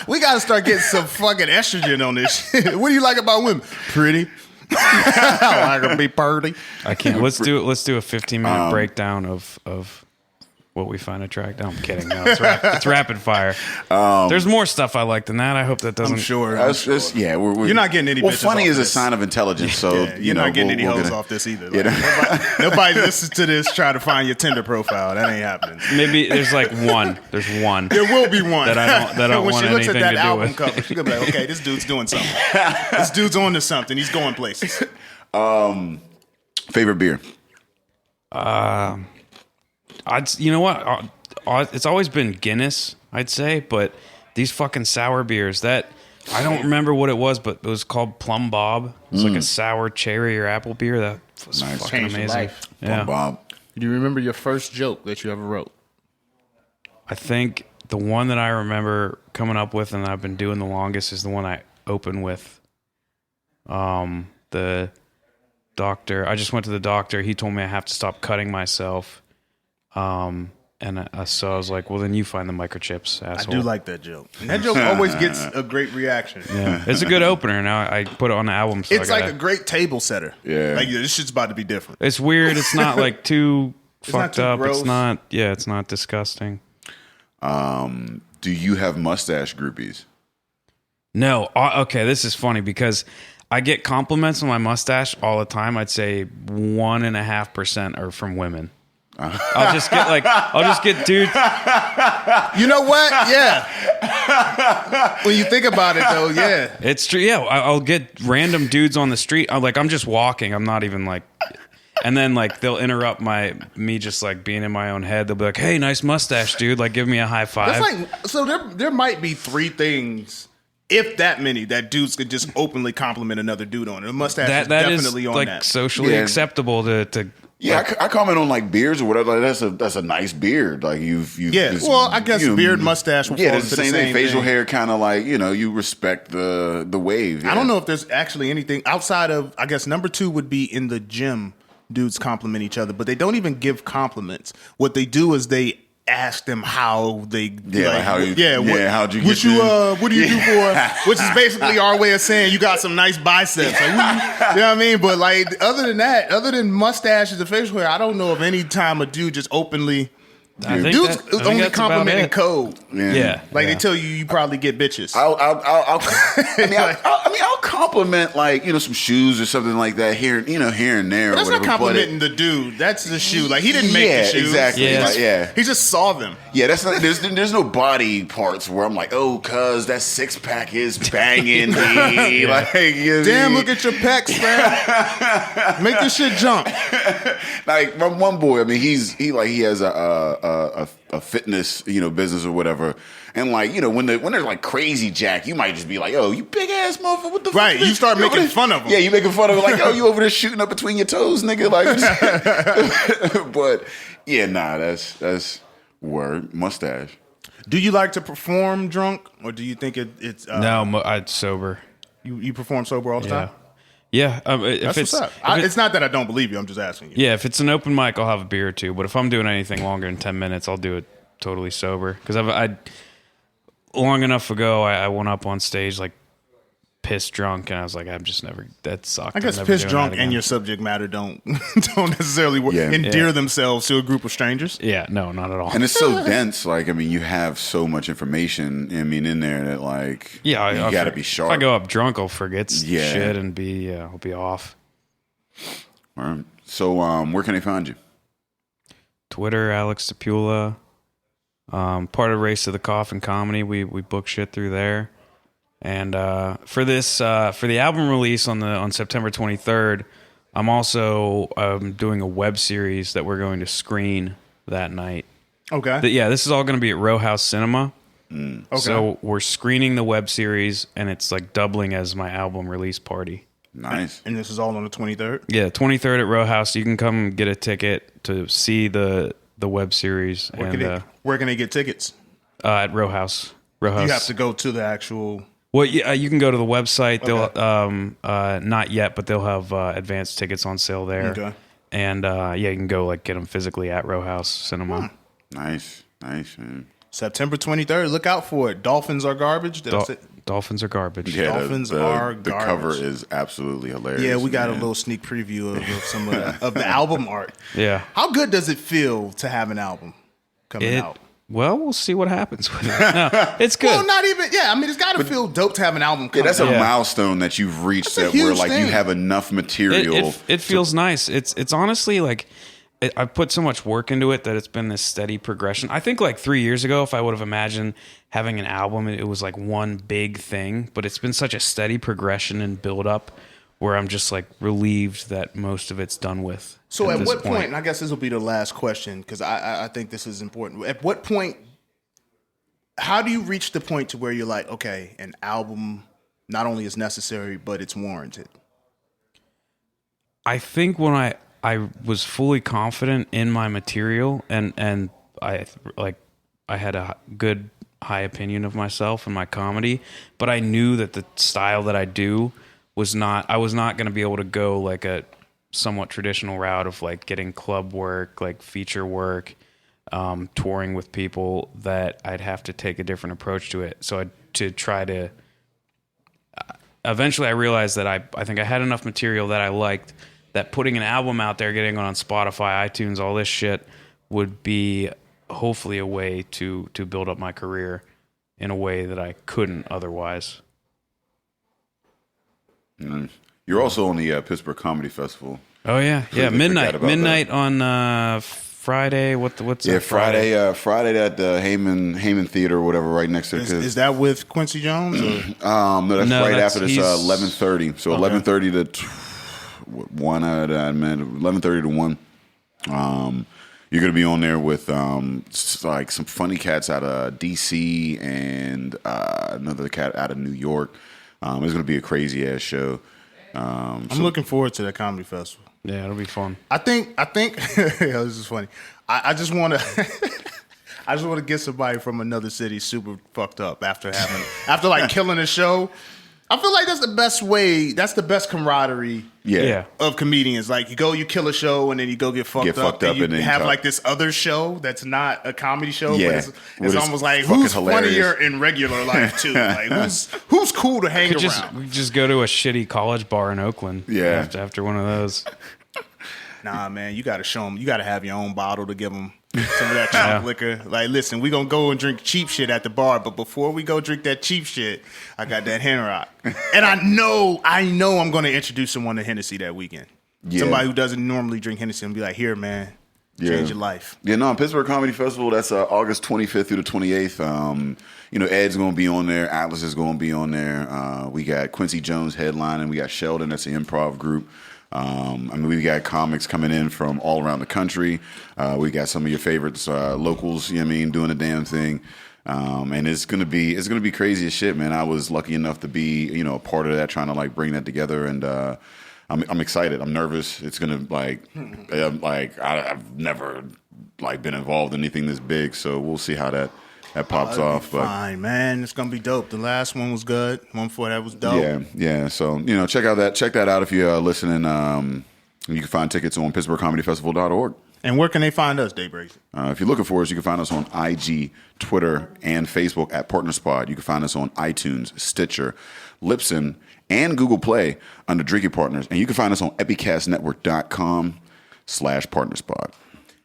We got to start getting some fucking estrogen on this shit. What do you like about women? Pretty. I like her to be pretty. I can't. Let's do a 15-minute breakdown of what we find attractive. I'm kidding. No, it's rapid fire. There's more stuff I like than that. I hope that doesn't. I'm sure. You're not getting any. Well, funny is a sign of intelligence. So you're not getting any hoes off this either. Like, nobody listens to this trying to find your Tinder profile. That ain't happening. Maybe there's like one. There's one. There will be one that I don't when want she looks anything at that to do album with. cover, she's gonna be like, okay, this dude's doing something. This dude's on to something. He's going places. Favorite beer? You know what? It's always been Guinness, I'd say, but these fucking sour beers that I don't remember what it was, but it was called Plum Bob. It's like a sour cherry or apple beer that was fucking Changed amazing. life. Plum Bob. Do you remember your first joke that you ever wrote? I think the one that I remember coming up with and I've been doing the longest is the one I open with. The doctor. I just went to the doctor. He told me I have to stop cutting myself. So I was like, well, then you find the microchips, asshole. I do like that joke. And that joke always gets a great reaction. Yeah, it's a good opener. Now I put it on the album. So It's like a great table setter. Yeah. Like, this shit's about to be different. It's weird. It's not like too fucked too up. gross. It's not. Yeah, it's not disgusting. Do you have mustache groupies? No. Okay, this is funny because I get compliments on my mustache all the time. I'd say 1.5% are from women. I'll just get dudes. You know what? Yeah. When you think about it, though, yeah. It's true. Yeah, I'll get random dudes on the street. I'm just walking. I'm not even like, and then like they'll interrupt me just like being in my own head. They'll be like, "Hey, nice mustache, dude! Like, give me a high five." That's like, so there might be 3 things, if that many, that dudes could just openly compliment another dude on. A mustache is that definitely is on like that. socially acceptable to. Yeah, I comment on like beards or whatever. Like, that's a nice beard. Like you've Yeah, well, I guess beard, mustache will fall it's into the the same thing. same Facial thing. hair, kind of like you respect the wave. I don't know if there's actually anything outside of, I guess number 2 would be in the gym. Dudes compliment each other, but they don't even give compliments. What they do is they ask them how they how'd you get what do you do for, which is basically our way of saying you got some nice biceps. Like, you know what I mean? But like other than that, other than mustaches and facial hair, I don't know of any time a dude just openly. Dudes only compliment in code. Yeah. Like they tell you probably get bitches. I'll compliment like some shoes or something like that here and there. But that's or whatever, not complimenting the dude. That's the shoe. Like he didn't make the shoes. Exactly. Yeah. Like, He just saw them. Yeah, that's not. There's no body parts where I'm like, oh, cuz that 6-pack is banging. Me. Like, Damn, look at your pecs, man. Make this shit jump. Like my one boy, I mean, he has a fitness business or whatever, and like when they're like crazy jack, you might just be like, oh, you big ass motherfucker, what the Right, fuck? you start making fun of them. Yeah, you making fun of it like, oh, you over there shooting up between your toes, nigga. Like, but yeah, nah, that's word mustache. Do you like to perform drunk, or do you think it's No, I'd sober. You perform sober all the time? Yeah. That's what's up. It's not that I don't believe you. I'm just asking you. Yeah, if it's an open mic, I'll have a beer or two. But if I'm doing anything longer than 10 minutes, I'll do it totally sober. Because long enough ago, I went up on stage like pissed drunk, and I was like, I'm just never. That sucked. I guess pissed drunk and your subject matter don't necessarily endear themselves to a group of strangers. Yeah, no, not at all. And it's so dense. Like, I mean, you have so much information. I mean, in there that like, you got to be sharp. If I go up drunk, I'll forget shit and I'll be off. All right. So, where can they find you? Twitter, Alex Stypula. Part of Race to the Coffin Comedy. We book shit through there. And for the album release on September 23rd, I'm also doing a web series that we're going to screen that night. Okay. This is all going to be at Row House Cinema. Okay. So we're screening the web series, and it's like doubling as my album release party. Nice. And this is all on the 23rd? Yeah, 23rd at Row House. You can come get a ticket to see the web series. Where can they get tickets? At Row House. You have to go to the actual... Well, yeah, you can go to the website. They'll not yet, but they'll have advanced tickets on sale there. Okay. And you can go like get them physically at Row House Cinema. Nice, man. September 23rd. Look out for it. Dolphins are garbage. Dolphins are garbage. Yeah, Dolphins are the garbage. cover is absolutely hilarious. Yeah, we got a little sneak preview of some of the album art. Yeah. How good does it feel to have an album coming out? Well, we'll see what happens with it. No, it's good. Well, not even. Yeah, I mean, it's got to feel dope to have an album coming that's a out. milestone that you've reached That's a where huge like thing. you have enough material. It feels nice. It's honestly like I put so much work into it that it's been this steady progression. I think like 3 years ago, if I would have imagined having an album, it was like one big thing. But it's been such a steady progression and build up where I'm just like relieved that most of it's done with. So at what point, and I guess this will be the last question because I think this is important. At what point, how do you reach the point to where you're like, okay, an album not only is necessary, but it's warranted? I think when I was fully confident in my material and I had a good high opinion of myself and my comedy, but I knew that the style that I do I was not going to be able to go like a somewhat traditional route of like getting club work, like feature work, touring with people, that I'd have to take a different approach to it. So eventually I realized that I think I had enough material that I liked, that putting an album out there, getting it on Spotify, iTunes, all this shit would be hopefully a way to build up my career in a way that I couldn't otherwise. You're also on the Pittsburgh Comedy Festival. Oh yeah, yeah. Midnight on Friday. What's that Friday? Friday at the Heyman Theater or whatever, right next to it. Is that with Quincy Jones? Or? No, after this 11:30. So 11:30 to 1. 11:30 to 1. You're gonna be on there with like some funny cats out of DC and another cat out of New York. It's gonna be a crazy ass show. I'm looking forward to that comedy festival. Yeah, it'll be fun. I think this is funny. I just want to get somebody from another city super fucked up after like killing a show. I feel like that's the best way. That's the best camaraderie. Yeah. Of comedians. Like you kill a show and then you go get fucked up and you have like this other show that's not a comedy show. Yeah. But it's almost like who's funnier in regular life too. Like who's cool to hang around. We just go to a shitty college bar in Oakland. Yeah. After one of those. Nah, man, you got to show them. You got to have your own bottle to give them some of that cheap liquor. Like, listen, we going to go and drink cheap shit at the bar, but before we go drink that cheap shit, I got that Henrock. And I know I'm going to introduce someone to Hennessy that weekend. Yeah. Somebody who doesn't normally drink Hennessy and be like, here, man, change your life. Yeah, no, Pittsburgh Comedy Festival, that's August 25th through the 28th. Ed's going to be on there. Atlas is going to be on there. We got Quincy Jones headlining. We got Sheldon, that's the improv group. We got comics coming in from all around the country. We got some of your favorites, locals, doing the damn thing. And it's gonna be crazy as shit, man. I was lucky enough to be, a part of that, trying to like bring that together, and I'm excited. I'm nervous. It's gonna I've never like been involved in anything this big, so we'll see how that pops off. Fine, man. It's gonna be dope. The last one was good. One before that was dope. Yeah. So check that out if you're listening. You can find tickets on PittsburghComedyFestival.org. And where can they find us, Daybreak? If you're looking for us, you can find us on IG, Twitter, and Facebook at PartnerSpot. You can find us on iTunes, Stitcher, Libsyn, and Google Play under Drinking Partners. And you can find us on epicastnetwork.com/PartnerSpot.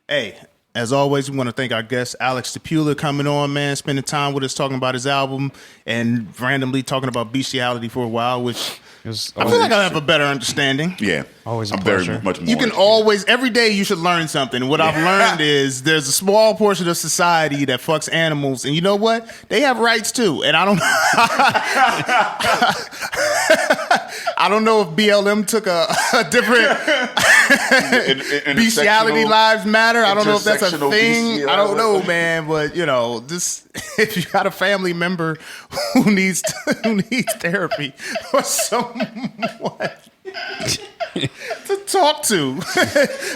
Hey, as always, we want to thank our guest, Alex Stypula, coming on, man, spending time with us, talking about his album, and randomly talking about bestiality for a while, which I feel like I have a better understanding. Yeah. Always a I'm pleasure. very much more. You can always, every day you should learn something. And what I've learned is there's a small portion of society that fucks animals. And you know what? They have rights too. And I don't know if BLM took a different bestiality lives matter. I don't know if that's a thing. I don't know, man. But if you got a family member who needs therapy or someone to talk to,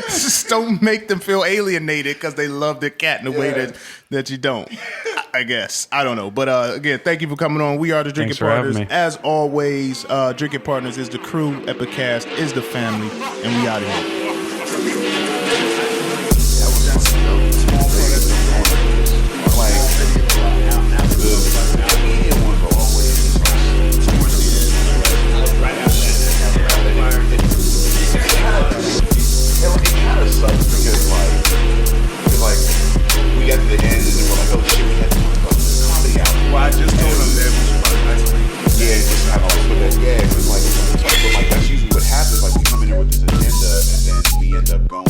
just don't make them feel alienated because they love their cat in a way that you don't. I guess. I don't know. But again, thank you for coming on. We are the Drinking Partners. As always, Drinking Partners is the crew. Epicast is the family. And we out of here. We got to the end and then we're like, oh shit, we had to talk about the comedy album. Well, I just told them that we should probably isolate. Yeah, just kind of like put that. Yeah, because like that's usually what happens. Like we come in here with this agenda and then we end up going